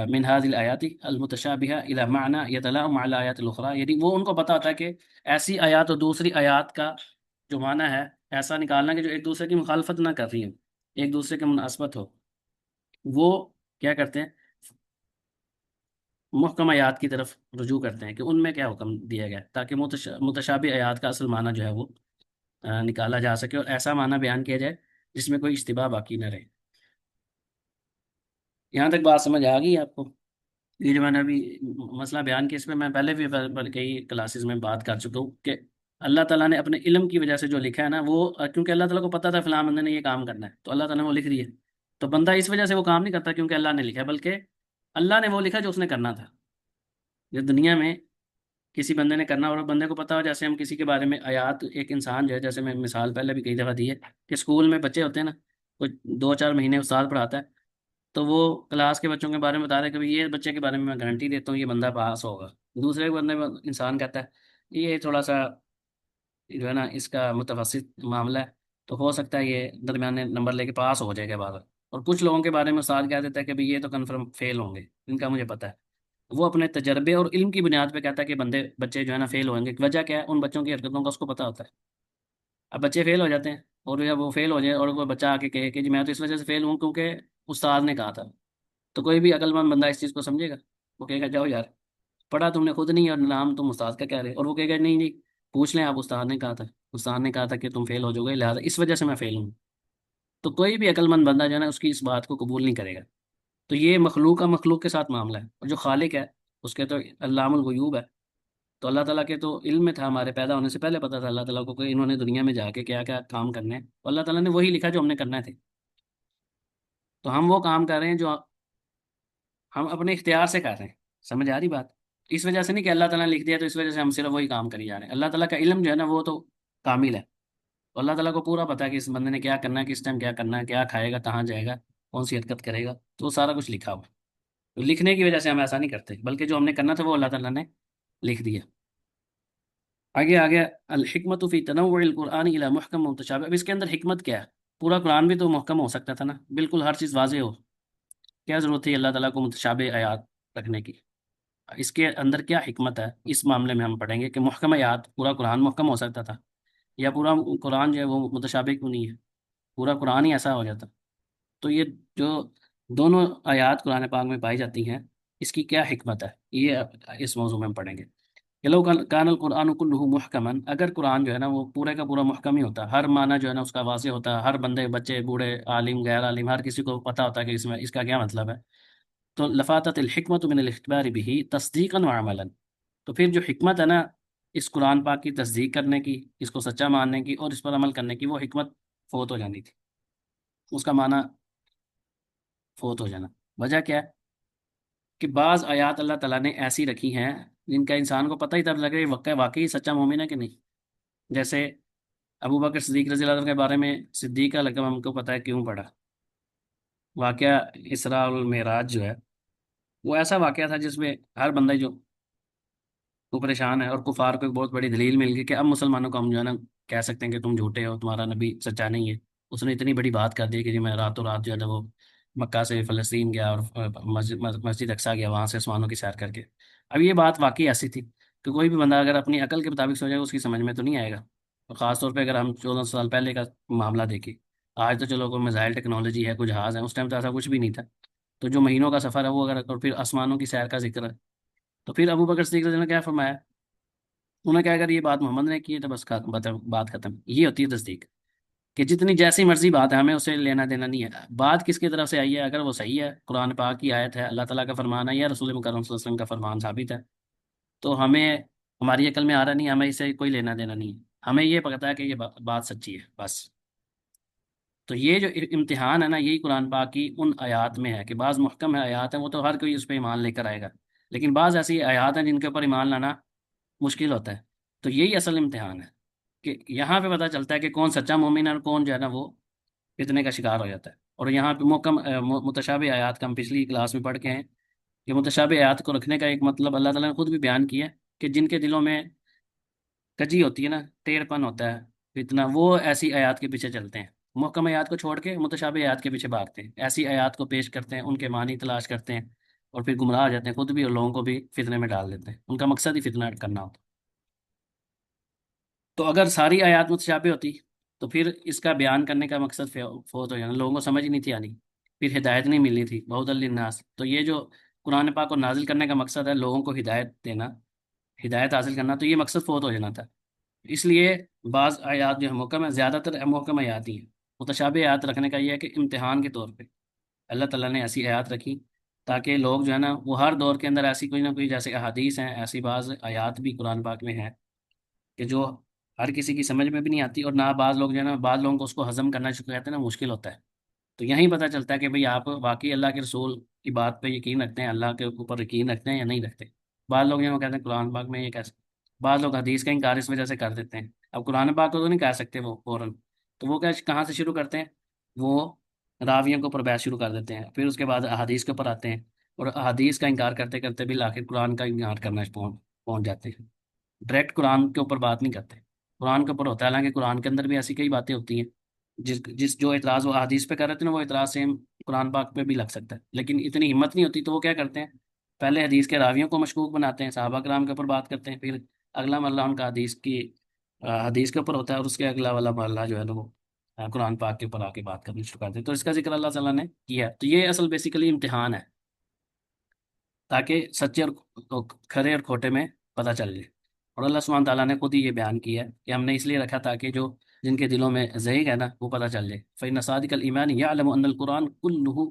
من هذه الآیات المتشابہہ الی معنی یتلائم مع الآیات الاخرى، یعنی وہ ان کو پتہ ہوتا ہے کہ ایسی آیات اور دوسری آیات کا جو معنی ہے ایسا نکالنا کہ جو ایک دوسرے کی مخالفت نہ کر رہی ہیں، ایک دوسرے کے مناسبت ہو، وہ کیا کرتے ہیں، محکم آیات کی طرف رجوع کرتے ہیں کہ ان میں کیا حکم دیا گیا ہے، تاکہ متشابہ آیات کا اصل معنی جو ہے وہ نکالا جا سکے اور ایسا معنی بیان کیا جائے جس میں کوئی اشتباہ باقی نہ رہے۔ یہاں تک بات سمجھ آ گئی آپ کو؟ یہ جو میں نے ابھی مسئلہ بیان کیا، اس پہ میں پہلے بھی کئی کلاسز میں بات کر چکا ہوں کہ اللہ تعالیٰ نے اپنے علم کی وجہ سے جو لکھا ہے نا، وہ کیونکہ اللہ تعالیٰ کو پتہ تھا فلاں بندے نے یہ کام کرنا ہے تو اللہ تعالیٰ نے وہ لکھ دیا، تو بندہ اس وجہ سے وہ کام نہیں کرتا کیونکہ اللہ نے لکھا ہے، بلکہ اللہ نے وہ لکھا جو اس نے کرنا تھا۔ جو دنیا میں کسی بندے نے کرنا اور بندے کو پتا ہو، جیسے ہم کسی کے بارے میں آیات، ایک انسان جو ہے، جیسے میں مثال پہلے بھی کئی دفعہ دی ہے کہ اسکول میں بچے ہوتے ہیں نا، کوئی 2-4 مہینے استاد پڑھاتا ہے تو وہ کلاس کے بچوں کے بارے میں بتا رہا ہے کہ بھئی یہ بچے کے بارے میں گارنٹی دیتا ہوں یہ بندہ پاس ہوگا، دوسرے بندے میں انسان کہتا ہے یہ تھوڑا سا جو ہے نا اس کا متوسط معاملہ ہے، تو ہو سکتا ہے یہ درمیانے نمبر لے کے پاس ہو جائے گا بعد، اور کچھ لوگوں کے بارے میں استاد کہہ دیتا ہے کہ بھئی یہ تو کنفرم فیل ہوں گے، ان کا مجھے پتہ ہے، وہ اپنے تجربے اور علم کی بنیاد پہ کہتا ہے کہ بچے جو ہے نا فیل ہوئیں گے، وجہ کیا ہے، ان بچوں کی حرکتوں کا اس کو پتہ ہوتا ہے۔ اب بچے فیل ہو جاتے ہیں، اور جب وہ فیل ہو جائے اور وہ بچہ آ کے کہے کہ جی میں تو اس وجہ سے فیل ہوں کیونکہ استاد نے کہا تھا، تو کوئی بھی عقل مند بندہ اس چیز کو سمجھے گا، وہ کہے گا جاؤ یار، پڑھا تم نے خود نہیں اور نام تم استاد کا کہہ رہے، اور وہ کہے گا نہیں نہیں پوچھ لیں آپ، استاد نے کہا تھا، استاد نے کہا تھا کہ تم فیل ہو جاؤ گے لہٰذا اس وجہ سے میں فیل ہوں، تو کوئی بھی عقل مند بندہ جو ہے نا اس کی اس بات کو قبول نہیں کرے گا۔ تو یہ مخلوق کا مخلوق کے ساتھ معاملہ ہے، اور جو خالق ہے اس کے تو علام الغیوب ہے، تو اللہ تعالیٰ کے تو علم میں تھا، ہمارے پیدا ہونے سے پہلے پتا تھا اللہ تعالیٰ کو کہ انہوں نے دنیا میں جا کے کیا کیا کام کرنے ہیں، تو اللہ تعالیٰ نے وہی لکھا جو ہم نے کرنا تھے، تو ہم وہ کام کر رہے ہیں جو ہم اپنے اختیار سے کر رہے ہیں۔ سمجھ آ رہی بات؟ اس وجہ سے نہیں کہ اللہ تعالیٰ نے لکھ دیا تو اس وجہ سے ہم صرف وہی کام کری جا رہے ہیں، اللہ تعالیٰ کا علم جو ہے نا وہ تو کامل ہے، تو اللہ تعالیٰ کو پورا پتا ہے کہ اس بندے نے کیا کرنا ہے، کس ٹائم کیا کرنا ہے، کیا کھائے گا، کہاں جائے گا، کون سی حرکت کرے گا، تو وہ سارا کچھ لکھا ہوا ہے۔ تو لکھنے کی وجہ سے ہم ایسا نہیں کرتے، بلکہ جو ہم نے کرنا تھا وہ اللہ تعالیٰ نے لکھ دیا۔ آگے آگے الحکمت فی تنوع القرآن الی محکم متشابہ، اب اس کے اندر حکمت کیا ہے؟ پورا قرآن بھی تو محکم ہو سکتا تھا نا، بالکل ہر چیز واضح ہو، کیا ضرورت تھی اللہ تعالیٰ کو متشابہ آیات رکھنے کی؟ اس کے اندر کیا حکمت ہے، اس معاملے میں ہم پڑھیں گے کہ محکم آیات، پورا قرآن محکم ہو سکتا تھا، یا پورا قرآن جو ہے وہ متشابہ کیوں نہیں ہے، پورا قرآن ہی ایسا ہو جاتا۔ تو یہ جو دونوں آیات قرآن پاک میں پائی جاتی ہیں، اس کی کیا حکمت ہے، یہ اس موضوع میں ہم پڑھیں گے کہ لو کان القرآن کلہ محکما، اگر قرآن جو ہے نا وہ پورے کا پورا محکم ہی ہوتا، ہر معنی جو ہے نا اس کا واضح ہوتا، ہر بندے بچے بوڑھے عالم غیر عالم ہر کسی کو پتہ ہوتا کہ اس میں اس کا کیا مطلب ہے، تو لفاتت الحکمت من الاختبار به تصدیقا وعملا، تو پھر جو حکمت ہے نا اس قرآن پاک کی تصدیق کرنے کی، اس کو سچا ماننے کی اور اس پر عمل کرنے کی، وہ حکمت فوت ہو جانی تھی، اس کا معنی فوت ہو جانا۔ وجہ کیا ہے کہ بعض آیات اللہ تعالیٰ نے ایسی رکھی ہیں جن کا انسان کو پتہ ہی تب لگے واقعی واقعی سچا مومن ہے کہ نہیں، جیسے ابو بکر صدیق رضی اللہ عنہ کے بارے میں صدیق کا لقب ہم کو پتہ ہے کیوں پڑا، واقعہ اسراء المعراج جو ہے وہ ایسا واقعہ تھا جس میں ہر بندہ جو وہ پریشان ہے، اور کفار کو ایک بہت بڑی دلیل مل گئی کہ اب مسلمانوں کو ہم جو ہے نا کہہ سکتے ہیں کہ تم جھوٹے ہو، تمہارا نبی سچا نہیں ہے، اس نے اتنی بڑی بات کر دی کہ جی میں راتوں رات جو ہے نا وہ مکہ سے فلسطین گیا اور مسجد اقصیٰ گیا، وہاں سے آسمانوں کی سیر کر کے۔ اب یہ بات واقعی ایسی تھی کہ کوئی بھی بندہ اگر اپنی عقل کے مطابق سوچے اس کی سمجھ میں تو نہیں آئے گا، اور خاص طور پہ اگر ہم 1400 سال پہلے کا معاملہ دیکھیں، آج تو چلو کوئی میزائل ٹیکنالوجی ہے، کچھ جہاز ہے، اس ٹائم تو ایسا کچھ بھی نہیں تھا، تو جو مہینوں کا سفر ہے وہ اگر، اور پھر آسمانوں کی سیر کا ذکر ہے، تو پھر ابو بکر صدیق رضی اللہ عنہ نے کیا فرمایا، انہوں نے کہا اگر یہ بات محمد نے کی ہے تو بس بات ختم، یہ ہوتی ہے تصدیق، کہ جتنی جیسی مرضی بات ہے ہمیں اسے لینا دینا نہیں ہے، بات کس کی طرف سے آئی ہے، اگر وہ صحیح ہے، قرآن پاک کی آیت ہے، اللہ تعالیٰ کا فرمان ہے یا رسول مکرم صلی اللہ علیہ وسلم کا فرمان ثابت ہے، تو ہمیں ہماری عقل میں آ رہا نہیں، ہمیں اسے کوئی لینا دینا نہیں ہے، ہمیں یہ پتا ہے کہ یہ بات سچی ہے بس۔ تو یہ جو امتحان ہے نا یہی قرآن پاک کی ان آیات میں ہے کہ بعض محکم ہے آیات ہیں وہ تو ہر کوئی اس پہ ایمان لے کر آئے گا، لیکن بعض ایسی آیات ہیں جن کے اوپر ایمان لانا مشکل ہوتا ہے، تو یہی اصل امتحان ہے۔ کہ یہاں پہ پتہ چلتا ہے کہ کون سچا مومن ہے اور کون جو ہے نا وہ فتنے کا شکار ہو جاتا ہے۔ اور یہاں پہ متشابہ آیات کا ہم پچھلی کلاس میں پڑھ کے ہیں کہ متشابہ آیات کو رکھنے کا ایک مطلب اللہ تعالیٰ نے خود بھی بیان کیا ہے کہ جن کے دلوں میں کجی ہوتی ہے نا، ٹیڑھ پن ہوتا ہے، فتنہ، وہ ایسی آیات کے پیچھے چلتے ہیں، محکم آیات کو چھوڑ کے متشابہ آیات کے پیچھے بھاگتے ہیں، ایسی آیات کو پیش کرتے ہیں، ان کے معنی تلاش کرتے ہیں، اور پھر گمراہ ہو جاتے ہیں خود بھی اور لوگوں کو بھی فتنے میں ڈال دیتے ہیں، ان کا مقصد ہی فتنہ کرنا ہوتا ہے۔ تو اگر ساری آیات متشابہ ہوتی تو پھر اس کا بیان کرنے کا مقصد فوت ہو جانا، لوگوں کو سمجھ نہیں تھی آنی، پھر ہدایت نہیں ملنی تھی، بہت للناس۔ تو یہ جو قرآن پاک کو نازل کرنے کا مقصد ہے لوگوں کو ہدایت دینا، ہدایت حاصل کرنا، تو یہ مقصد فوت ہو جانا تھا۔ اس لیے بعض آیات جو ہے محکم ہے، زیادہ تر محکم آیات ہی ہیں۔ متشابہ آیات رکھنے کا یہ ہے کہ امتحان کے طور پہ اللہ تعالیٰ نے ایسی آیات رکھی تاکہ لوگ جو ہے نا وہ ہر دور کے اندر ایسی کوئی نہ کوئی، جیسے احادیث ہیں، ایسی بعض آیات بھی قرآن پاک میں ہیں کہ جو ہر کسی کی سمجھ میں بھی نہیں آتی، اور نہ بعض لوگ جو ہے نا، بعض لوگوں کو اس کو ہضم کرنا شروع کہتے ہیں نا مشکل ہوتا ہے۔ تو یہیں پتہ چلتا ہے کہ بھئی آپ واقعی اللہ کے رسول کی بات پہ یقین رکھتے ہیں، اللہ کے اوپر یقین رکھتے ہیں یا نہیں رکھتے۔ بعض لوگ جو ہے وہ کہتے ہیں قرآن پاک میں یہ کیسے، بعض لوگ حدیث کا انکار اس وجہ سے کر دیتے ہیں۔ اب قرآن پاک کو تو نہیں کہہ سکتے وہ فوراً، تو وہ کہاں سے شروع کرتے ہیں، وہ راویوں کے اوپر بحث شروع کر دیتے ہیں، پھر اس کے بعد احادیث کے اوپر آتے ہیں، اور احادیث کا انکار کرتے کرتے بھی آخر قرآن کا انکار کرنا پہنچ جاتے ہیں، ڈائریکٹ قرآن کے اوپر بات نہیں کرتے۔ قرآن کے اوپر ہوتا ہے، حالانکہ قرآن کے اندر بھی ایسی کئی باتیں ہوتی ہیں، جس جو اعتراض وہ حدیث پہ کر رہے تھے نا، وہ اعتراض سیم قرآن پاک پہ بھی لگ سکتا ہے، لیکن اتنی ہمت نہیں ہوتی، تو وہ کیا کرتے ہیں، پہلے حدیث کے راویوں کو مشکوک بناتے ہیں، صحابہ کرام کے اوپر بات کرتے ہیں، پھر اگلا مرحلہ ان کا حدیث کے اوپر ہوتا ہے، اور اس کے اگلا والا مرحلہ جو ہے نا وہ قرآن پاک کے اوپر آ کے بات کرنی شروع کرتے ہیں۔ تو اس کا ذکر اللہ تعالیٰ نے کیا ہے۔ تو یہ اصل بیسیکلی امتحان ہے، تاکہ سچے اور کھرے اور کھوٹے میں پتہ چل جائے۔ اور اللہ سبحانہ تعالیٰ نے خود ہی یہ بیان کیا ہے کہ ہم نے اس لیے رکھا تاکہ جو جن کے دلوں میں زیغ ہے نا وہ پتہ چل جائے۔ فإن صادق الایمان یعلم ان القرآن کلہ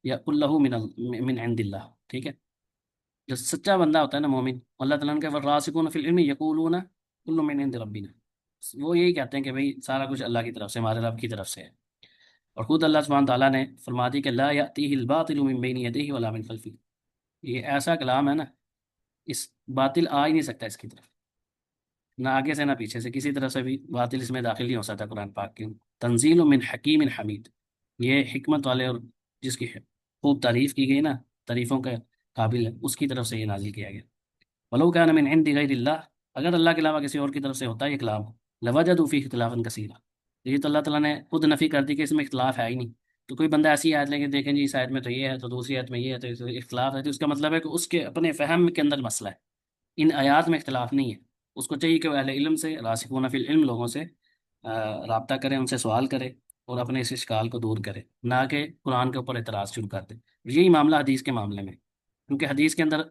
یا کلہ من عند اللہ، ٹھیک ہے؟ جو سچا بندہ ہوتا ہے نا مومن، اللہ تعالیٰ نے کہا والراسخون فی العلم یقولون کل من عند ربنا، وہ یہی کہتے ہیں کہ بھئی سارا کچھ اللہ کی طرف سے، ہمارے رب کی طرف سے ہے۔ اور خود اللہ سبحانہ تعالیٰ نے فرما دی کہ لا یأتیہ الباطل من بین یدیہ ولا من خلفہ، یہ ایسا کلام ہے نا، اس باطل آ ہی نہیں سکتا اس کی طرف، نہ آگے سے نہ پیچھے سے، کسی طرح سے بھی باطل اس میں داخل نہیں ہو سکتا قرآن پاک کی۔ تنزیل من حکیم حمید، یہ حکمت والے اور جس کی خوب تعریف کی گئی نا، تعریفوں کا قابل ہے، اس کی طرف سے یہ نازل کیا گیا۔ ولو کان من عند غیر اللہ، اگر اللہ کے علاوہ کسی اور کی طرف سے ہوتا ہے یہ کلام، لوجدوا فیہ اختلافا کثیرا، یہ تو اللہ تعالیٰ نے خود نفی کر دی کہ اس میں اختلاف ہے ہی نہیں۔ تو کوئی بندہ ایسی آیت لے کے دیکھیں جی اس آیت میں تو یہ ہے، تو دوسری آیت میں یہ ہے، تو اس میں اختلاف ہے، تو اس کا مطلب ہے کہ اس کے اپنے فہم کے اندر مسئلہ ہے، ان آیات میں اختلاف نہیں ہے۔ اس کو چاہیے کہ وہ اہل علم سے، راسخون فی العلم لوگوں سے رابطہ کرے، ان سے سوال کرے، اور اپنے اس اشکال کو دور کرے، نہ کہ قرآن کے اوپر اعتراض شروع کر دے۔ یہی معاملہ حدیث کے معاملے میں، کیونکہ حدیث کے اندر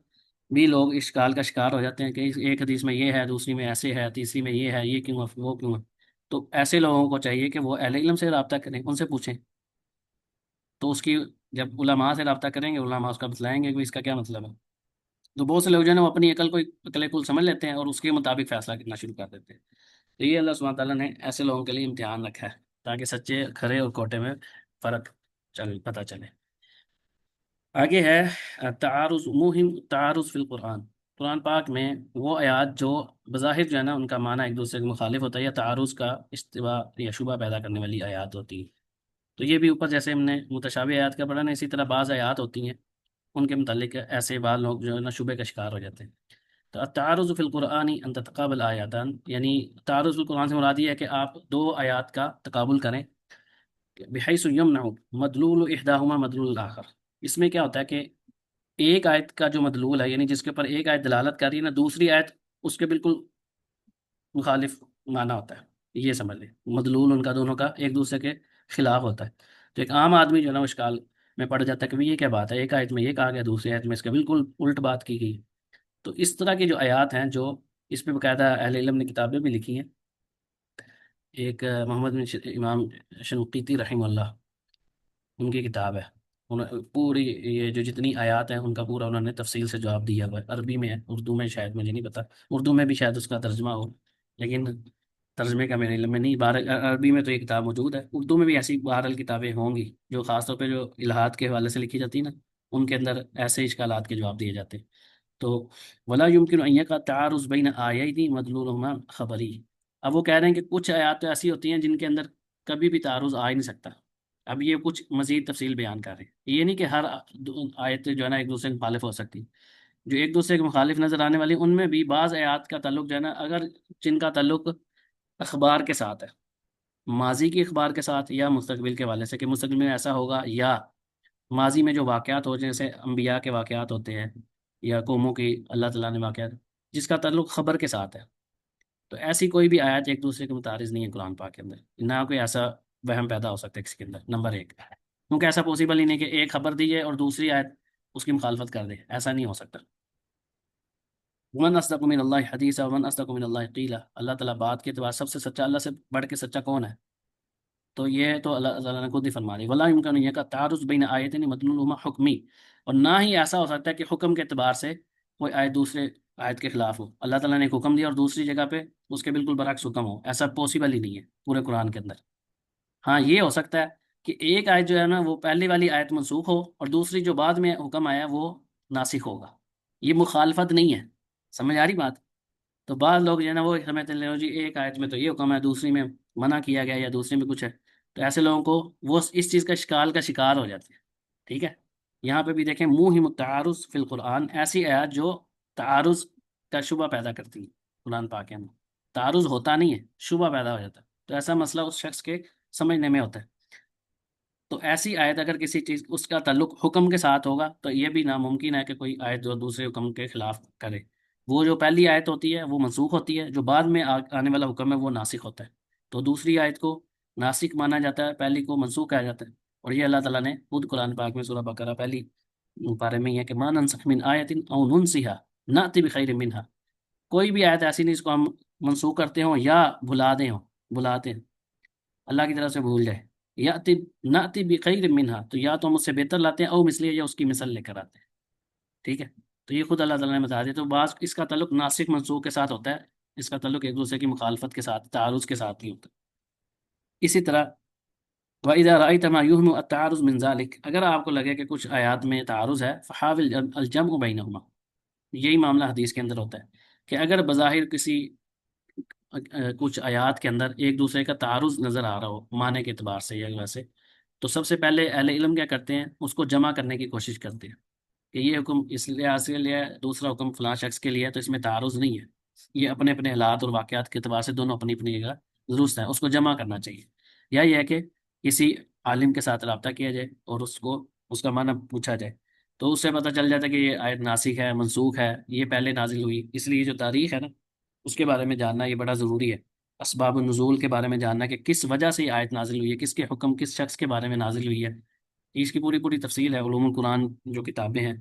بھی لوگ اشکال کا شکار ہو جاتے ہیں کہ ایک حدیث میں یہ ہے، دوسری میں ایسے ہے، تیسری میں یہ ہے، یہ کیوں ہے، وہ کیوں ہے۔ تو ایسے لوگوں کو چاہیے کہ وہ اہل علم سے رابطہ کریں، ان سے پوچھیں، تو اس کی جب علماء سے رابطہ کریں گے، علماء اس کا بتلائیں گے کہ اس کا کیا مطلب ہے۔ تو بہت سے لوگ جو ہے نا وہ اپنی عقل کو عقل کل سمجھ لیتے ہیں اور اس کے مطابق فیصلہ کرنا شروع کر دیتے ہیں۔ تو یہ اللہ سبحانہ تعالیٰ نے ایسے لوگوں کے لیے امتحان رکھا ہے تاکہ سچے کھرے اور کھوٹے میں فرق پتہ چلے۔ آگے ہے تعارض، مہم تعارض فی القرآن، قرآن پاک میں وہ آیات جو بظاہر جو ہے نا ان کا معنی ایک دوسرے کے مخالف ہوتا ہے، یا تعارض کا اشتباہ یا شبہ پیدا کرنے والی آیات ہوتی ہیں۔ تو یہ بھی اوپر جیسے ہم نے متشابہ آیات کا پڑھا نا، اسی طرح بعض آیات ہوتی ہیں ان کے متعلق ایسے بعض لوگ جو ہے نا شبہ کا شکار ہو جاتے ہیں۔ تو التعارض فی القرآن ان تتقابل آیاتان، یعنی تعارض فی القرآن سے مراد یہ ہے کہ آپ دو آیات کا تقابل کریں، بحیث یمنع مدلول احداہما مدلول الاخر، اس میں کیا ہوتا ہے کہ ایک آیت کا جو مدلول ہے، یعنی جس کے اوپر ایک آیت دلالت کر رہی ہے نا، دوسری آیت اس کے بالکل مخالف معنی ہوتا ہے، یہ سمجھ لیں، مدلول ان کا دونوں کا ایک دوسرے کے خلاف ہوتا ہے۔ تو ایک عام آدمی جو ہے نا وہ اشکال میں پڑ جاتا ہے کہ یہ کیا بات ہے، ایک آیت میں یہ کہا گیا، دوسری آیت میں اس کا بالکل الٹ بات کی گئی۔ تو اس طرح کی جو آیات ہیں، جو اس پہ باقاعدہ اہل علم نے کتابیں بھی لکھی ہیں، ایک محمد بن امام شنقیطی رحمہ اللہ، ان کی کتاب ہے، پوری یہ جو جتنی آیات ہیں ان کا پورا انہوں نے تفصیل سے جواب دیا ہوا ہے، عربی میں ہے، اردو میں شاید مجھے نہیں پتا، اردو میں بھی شاید اس کا ترجمہ ہو، لیکن ترجمے کا میرے علم میں نہیں، عربی میں تو یہ کتاب موجود ہے، اردو میں بھی ایسی بہرحال کتابیں ہوں گی جو خاص طور پہ جو الہات کے حوالے سے لکھی جاتی ہے نا، ان کے اندر ایسے اشکالات کے جواب دیے جاتے ہیں۔ تو ولا يمكن ان يقع التعارض بين آیین مدلولهما خبری، اب وہ کہہ رہے ہیں کہ کچھ آیات تو ایسی ہوتی ہیں جن کے اندر کبھی بھی تعارض آ ہی نہیں سکتا. اب یہ کچھ مزید تفصیل بیان کر رہے ہیں. یہ نہیں کہ ہر آیت جو ہے نا ایک دوسرے کے مخالف ہو سکتی. جو ایک دوسرے کے مخالف نظر آنے والی ان میں بھی بعض آیات کا تعلق جو ہے نا، اگر جن کا تعلق اخبار کے ساتھ ہے، ماضی کی اخبار کے ساتھ یا مستقبل کے حوالے سے کہ مستقبل میں ایسا ہوگا، یا ماضی میں جو واقعات ہو جیسے انبیاء کے واقعات ہوتے ہیں یا قوموں کی اللہ تعالیٰ نے واقعات، جس کا تعلق خبر کے ساتھ ہے، تو ایسی کوئی بھی آیت ایک دوسرے کے متعارض نہیں ہے قرآن پاک کے اندر. نہ کوئی ایسا وہم پیدا ہو سکتا ہے کسی کے اندر، نمبر ایک. کیونکہ ایسا پاسبل ہی نہیں کہ ایک خبر دی جائے اور دوسری آیت اس کی مخالفت کر دے، ایسا نہیں ہو سکتا. ومن اصدق من اللہ حدیثا ومن اصدق من اللہ قیلا. اللہ تعالیٰ بات کے اعتبار سب سے سچا، اللہ سے بڑھ کے سچا کون ہے؟ تو یہ تو اللہ تعالیٰ نے خود ہی فرما دی. ولا يمكن ان يقع تعارض بین آیتین مدلولهما حکمی. اور نہ ہی ایسا ہو سکتا ہے کہ حکم کے اعتبار سے کوئی آیت دوسرے آیت کے خلاف ہو. اللہ تعالیٰ نے ایک حکم دیا اور دوسری جگہ پہ اس کے بالکل برعکس حکم ہو، ایسا پاسبل ہی نہیں ہے پورے قرآن کے اندر. ہاں یہ ہو سکتا ہے کہ ایک آیت جو ہے نا وہ پہلی والی آیت منسوخ ہو اور دوسری جو بعد میں حکم آیا وہ ناسخ ہوگا. یہ مخالفت نہیں ہے. سمجھ آ رہی بات؟ تو بعض لوگ جو ہے نا وہ سمجھتے ہیں جی ایک آیت میں تو یہ حکم ہے، دوسری میں منع کیا گیا، یا دوسری میں کچھ ہے. تو ایسے لوگوں کو وہ اس چیز کا اشکال کا شکار ہو جاتے ہیں. ٹھیک ہے. یہاں پہ بھی دیکھیں موہم التعارض فی القرآن، ایسی آیات جو تعارض کا شبہ پیدا کرتی ہیں قرآن پاک کے اندر. تعارض ہوتا نہیں ہے، شبہ پیدا ہو جاتا ہے. تو ایسا مسئلہ اس شخص کے سمجھنے میں ہوتا ہے. تو ایسی آیت اگر کسی چیز اس کا تعلق حکم کے ساتھ ہوگا تو یہ بھی ناممکن ہے کہ کوئی آیت جو دوسرے حکم کے خلاف کرے. وہ جو پہلی آیت ہوتی ہے وہ منسوخ ہوتی ہے، جو بعد میں آنے والا حکم ہے وہ ناسخ ہوتا ہے. تو دوسری آیت کو ناسخ مانا جاتا ہے، پہلی کو منسوخ کہا جاتا ہے. اور یہ اللہ تعالیٰ نے خود قرآن پاک میں سورہ بقرہ پہلی پارے میں یہ ہے کہ ما ننسخ من آیت او ننسها نأتی بخیر منها. کوئی بھی آیت ایسی نہیں اس کو ہم منسوخ کرتے ہوں یا بلاتے ہیں اللہ کی طرف سے بھول جائے. یاتی ناتی بخیر منہا، تو یا تو ہم اس سے بہتر لاتے ہیں، او مثلیہ، یا اس کی مثل لے کر آتے ہیں. ٹھیک ہے. تو یہ خود اللہ تعالیٰ نے بتا دیا. تو بعض اس کا تعلق ناسخ منسوخ کے ساتھ ہوتا ہے، اس کا تعلق ایک دوسرے کی مخالفت کے ساتھ، تعارض کے ساتھ نہیں ہوتا. اسی طرح وَإِذَا رَأَيْتَ مَا يُوهِمُ التَّعَارُضُ مِنْ ذَلِكَ، اگر آپ کو لگے کہ کچھ آیات میں تعارض ہے، فحاول الجمع بینہما. یہی معاملہ حدیث کے اندر ہوتا ہے کہ اگر بظاہر کسی کچھ آیات کے اندر ایک دوسرے کا تعارض نظر آ رہا ہو معنی کے اعتبار سے یا ویسے، تو سب سے پہلے اہل علم کیا کرتے ہیں، اس کو جمع کرنے کی کوشش کرتے ہیں کہ یہ حکم اس لحاظ سے لیا ہے، دوسرا حکم فلاں شخص کے لیے ہے، تو اس میں تعارض نہیں ہے. یہ اپنے اپنے حالات اور واقعات کے اعتبار سے دونوں اپنی اپنی جگہ درست ہے، اس کو جمع کرنا چاہیے. یا یہ ہے کہ کسی عالم کے ساتھ رابطہ کیا جائے اور اس کا معنی پوچھا جائے، تو اس سے پتہ چل جاتا ہے کہ یہ آیت ناسخ ہے، منسوخ ہے، یہ پہلے نازل ہوئی. اس لیے جو تاریخ ہے نا اس کے بارے میں جاننا یہ بڑا ضروری ہے. اسباب النزول کے بارے میں جاننا کہ کس وجہ سے یہ آیت نازل ہوئی ہے، کس کے حکم کس شخص کے بارے میں نازل ہوئی ہے. اس کی پوری پوری تفصیل ہے. علوم القرآن جو کتابیں ہیں،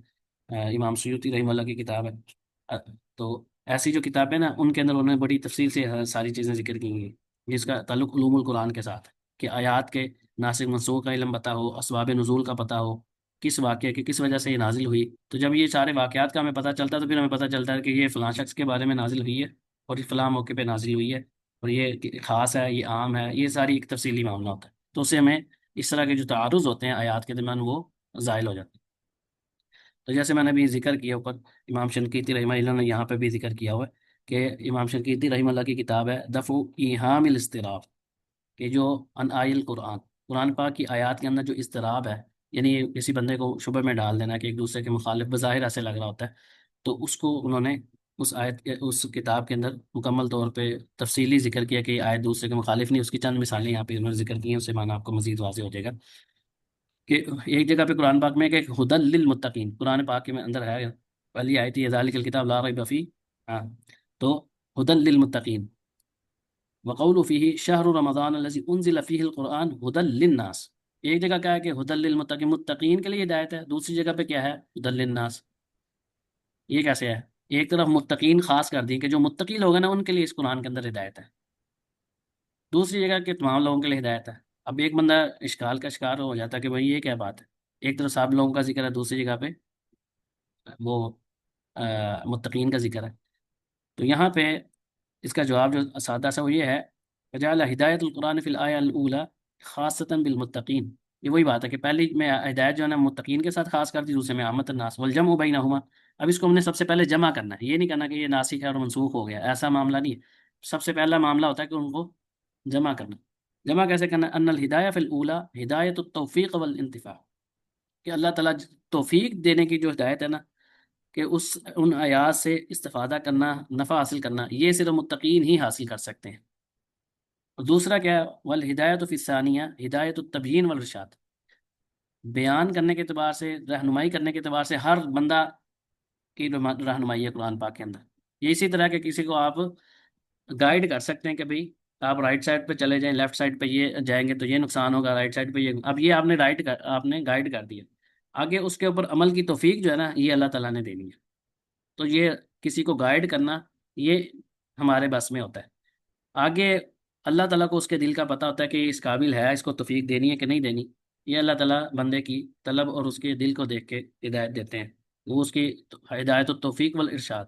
امام سیوطی رحمہ اللہ کی کتاب ہے. تو ایسی جو کتابیں نا ان کے اندر انہوں نے بڑی تفصیل سے ساری چیزیں ذکر کی ہوئی ہیں جس کا تعلق علوم القرآن کے ساتھ ہے، کہ آیات کے ناسخ منسوخ کا علم پتہ ہو، اسباب نزول کا پتہ ہو، کس واقعے کی کس وجہ سے یہ نازل ہوئی. تو جب یہ سارے واقعات کا ہمیں پتہ چلتا ہے تو پھر ہمیں پتہ چلتا ہے کہ یہ فلاں شخص کے بارے میں نازل ہوئی ہے اور یہ فلاں موقع پہ نازل ہوئی ہے، اور یہ خاص ہے، یہ عام ہے. یہ ساری ایک تفصیلی معاملہ ہوتا ہے. تو اس سے ہمیں اس طرح کے جو تعارض ہوتے ہیں آیات کے درمیان وہ زائل ہو جاتے ہیں. تو جیسے میں نے ابھی ذکر کیا اوپر، امام شنقیطی رحمہ اللہ نے یہاں پہ بھی ذکر کیا ہوا ہے کہ امام شنقیطی رحمہ اللہ کی کتاب ہے دفع ایہام الاضطراب، کہ جو ان آئل قرآن، قرآن پاک کی آیات کے اندر جو اضطراب ہے، یعنی کسی بندے کو شبہ میں ڈال دینا کہ ایک دوسرے کے مخالف بظاہر ایسے لگ رہا ہوتا ہے، تو اس کو انہوں نے اس کتاب کے اندر مکمل طور پہ تفصیلی ذکر کیا کہ یہ آیت دوسرے کے مخالف نہیں. اس کی چند مثالیں یہاں پہ انہوں نے ذکر کی ہیں، اس سے معنی آپ کو مزید واضح ہو جائے گا. کہ ایک جگہ پہ قرآن پاک میں کہ ہدی للمتقین، قرآن پاک کے میں اندر ہے پہلی آیت یہ ذالک الکتاب لا ریب فیہ. ہاں، تو ہدی للمتقین. وقول فیہ شہر رمضان الذی انزل فیہ القرآن ہدی للناس. ایک جگہ کیا ہے کہ ہدی للمتقین، متقین کے لیے ہدایت ہے، دوسری جگہ پہ کیا ہے ہدی للناس. یہ کیسے ہے؟ ایک طرف متقین خاص کر دی کہ جو متقی لوگ ہیں نا ان کے لیے اس قرآن کے اندر ہدایت ہے، دوسری جگہ کے تمام لوگوں کے لیے ہدایت ہے. اب ایک بندہ اشکال کا شکار ہو جاتا ہے کہ بھائی یہ کیا بات ہے، ایک طرف سب لوگوں کا ذکر ہے، دوسری جگہ پہ وہ متقین کا ذکر ہے. تو یہاں پہ اس کا جواب جو سادہ سا وہ یہ ہے فجعل ہدایت القرآن فی الآیہ الاولی خاصۃ بالمتقین. یہ وہی بات ہے کہ پہلی میں ہدایت جو ہے نا متقین کے ساتھ خاص کر دی، دوسرے میں عامۃ الناس والجمع بینہما. اب اس کو ہم نے سب سے پہلے جمع کرنا ہے، یہ نہیں کرنا کہ یہ ناسخ ہے اور منسوخ ہو گیا، ایسا معاملہ نہیں ہے. سب سے پہلا معاملہ ہوتا ہے کہ ان کو جمع کرنا. جمع کیسے کرنا؟ ان الہدایہ فی الاولا ہدایت التوفیق والانتفاع، کہ اللہ تعالیٰ توفیق دینے کی جو ہدایت ہے نا، کہ ان آیات سے استفادہ کرنا، نفع حاصل کرنا، یہ صرف متقین ہی حاصل کر سکتے ہیں. اور دوسرا کیا ہے؟ والہدایت فی الثانیہ ہدایت التبیین والرشاد، بیان کرنے کے اعتبار سے، رہنمائی کرنے کے اعتبار سے ہر بندہ کی رہنمائی ہے قرآن پاک کے اندر. یہ اسی طرح کہ کسی کو آپ گائیڈ کر سکتے ہیں کہ بھئی آپ رائٹ سائڈ پہ چلے جائیں، لیفٹ سائڈ پہ یہ جائیں گے تو یہ نقصان ہوگا، رائٹ سائڈ پہ یہ. اب یہ آپ نے گائیڈ کر دیا. آگے اس کے اوپر عمل کی توفیق جو ہے نا، یہ اللہ تعالیٰ نے دینی ہے. تو یہ کسی کو گائیڈ کرنا، یہ ہمارے بس میں ہوتا ہے. آگے اللہ تعالیٰ کو اس کے دل کا پتہ ہوتا ہے کہ اس قابل ہے، اس کو توفیق دینی ہے کہ نہیں دینی. یہ اللہ تعالیٰ بندے کی طلب اور اس کے دل کو دیکھ کے ہدایت دیتے ہیں. وہ اس کی ہدایت التوفیق والارشاد،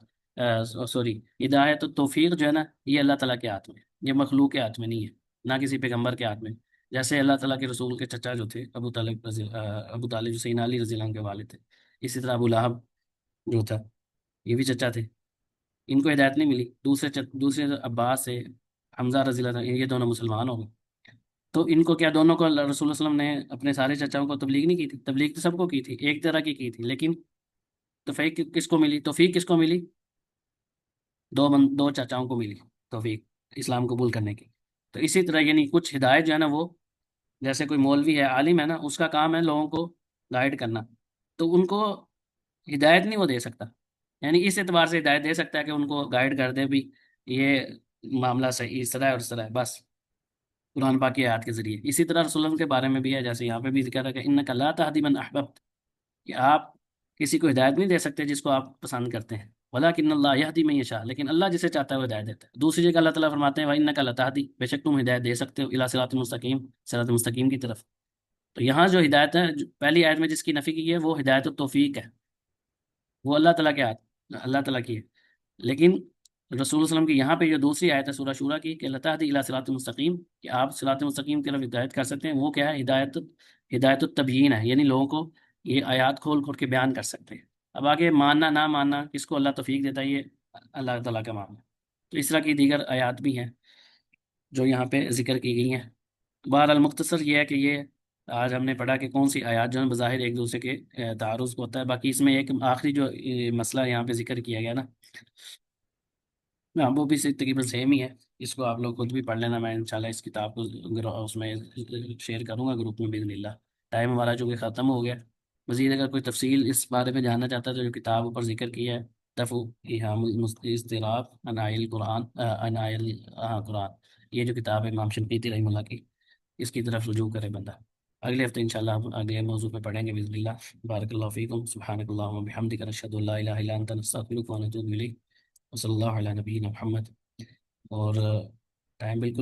سوری، ہدایت التوفیق جو ہے نا، یہ اللہ تعالیٰ کے ہاتھ میں ہے. یہ مخلوق کے ہاتھ میں نہیں ہے، نہ کسی پیغمبر کے ہاتھ میں. جیسے اللہ تعالیٰ کے رسول کے چچا جو تھے ابو طالب جو سیدنا علی رضی اللہ عنہ کے والد تھے، اسی طرح ابو لہب جو تھا، یہ بھی چچا تھے. ان کو ہدایت نہیں ملی. دوسرے عباس سے حمزہ رضی اللہ عنہ، یہ دونوں مسلمان ہو گئے. تو ان کو کیا، دونوں کو رسول اللہ صلی اللہ علیہ وسلم نے اپنے سارے چچاؤں کو تبلیغ نہیں کی تھی؟ تبلیغ تو سب کو کی تھی، ایک طرح کی تھی. لیکن توفیق کس کو ملی؟ توفیق کس کو ملی؟ دو چچاؤں کو ملی توفیق اسلام قبول کرنے کی. تو اسی طرح یعنی کچھ ہدایت جو ہے نا، وہ جیسے کوئی مولوی ہے، عالم ہے نا، اس کا کام ہے لوگوں کو گائیڈ کرنا. تو ان کو ہدایت نہیں وہ دے سکتا. یعنی اس اعتبار سے ہدایت دے سکتا ہے کہ ان کو گائیڈ کر دے بھی یہ معاملہ صحیح اس طرح ہے اور اس طرح ہے، بس قرآن پاک کی آیات کے ذریعے. اسی طرح رسول اللہ کے بارے میں بھی ہے، جیسے یہاں پہ بھی ذکر ہے کہ انک لا تہدی من احببت، کہ آپ کسی کو ہدایت نہیں دے سکتے جس کو آپ پسند کرتے ہیں. ولکن اللہ یہدی من یشاء، لیکن اللہ جسے چاہتا ہے وہ ہدایت دیتا ہے. دوسری جگہ اللہ تعالیٰ فرماتے ہیں وانک لتہدی، بے شک تم ہدایت دے سکتے ہو الی صراط مستقیم، صراط مستقیم کی طرف. تو یہاں جو ہدایت ہے، پہلی آیت میں جس کی نفی کی ہے وہ ہدایت التوفیق ہے، وہ اللہ تعالیٰ کے ہاتھ، اللہ تعالیٰ کی ہے. لیکن رسول اللہ صلی اللہ علیہ وسلم کی یہاں پہ جو دوسری آیت ہے سورہ شورا کی، کہ اللہ تہدی الی صراط مستقیم، کہ آپ صراط مستقیم کی طرف ہدایت کر سکتے ہیں، وہ کیا ہے؟ ہدایت التبیین ہے، یعنی لوگوں کو یہ آیات کھول کھول کے بیان کر سکتے ہیں. اب آگے ماننا نہ ماننا کس کو اللہ توفیق دیتا ہے، یہ اللہ تعالیٰ کا معاملہ ہے. تو اس طرح کی دیگر آیات بھی ہیں جو یہاں پہ ذکر کی گئی ہیں. بہرحال مختصر یہ ہے کہ یہ آج ہم نے پڑھا کہ کون سی آیات جو ہیں بظاہر ایک دوسرے کے تعارض کو ہوتا ہے. باقی اس میں ایک آخری جو مسئلہ یہاں پہ ذکر کیا گیا نا، ہاں، وہ بھی تقریباً سیم ہی ہے. اس کو آپ لوگ خود بھی پڑھ لینا. میں انشاءاللہ اس کتاب کو اس میں شیئر کروں گا گروپ میں باذن اللہ. ٹائم ہمارا چونکہ ختم ہو گیا. مزید اگر کوئی تفصیل اس بارے میں جاننا چاہتا ہے تو جو کتاب اوپر ذکر کی ہے، دفع ایہام اضطراب عناء القرآن، ہاں قرآن، یہ جو کتاب ہے امام شنقیطی رحمہ اللہ کی، اس کی طرف رجوع کرے بندہ. اگلے ہفتے انشاءاللہ ہم اگلے موضوع پہ پڑھیں گے باذن اللہ. بارک اللہ فیکم، سبحانک اللہم و بحمدک، نشہد ان لا الہ الا انت، نستغفرک و نتوب الیک، وصلی اللہ علی نبینا محمد. اور ٹائم بالکل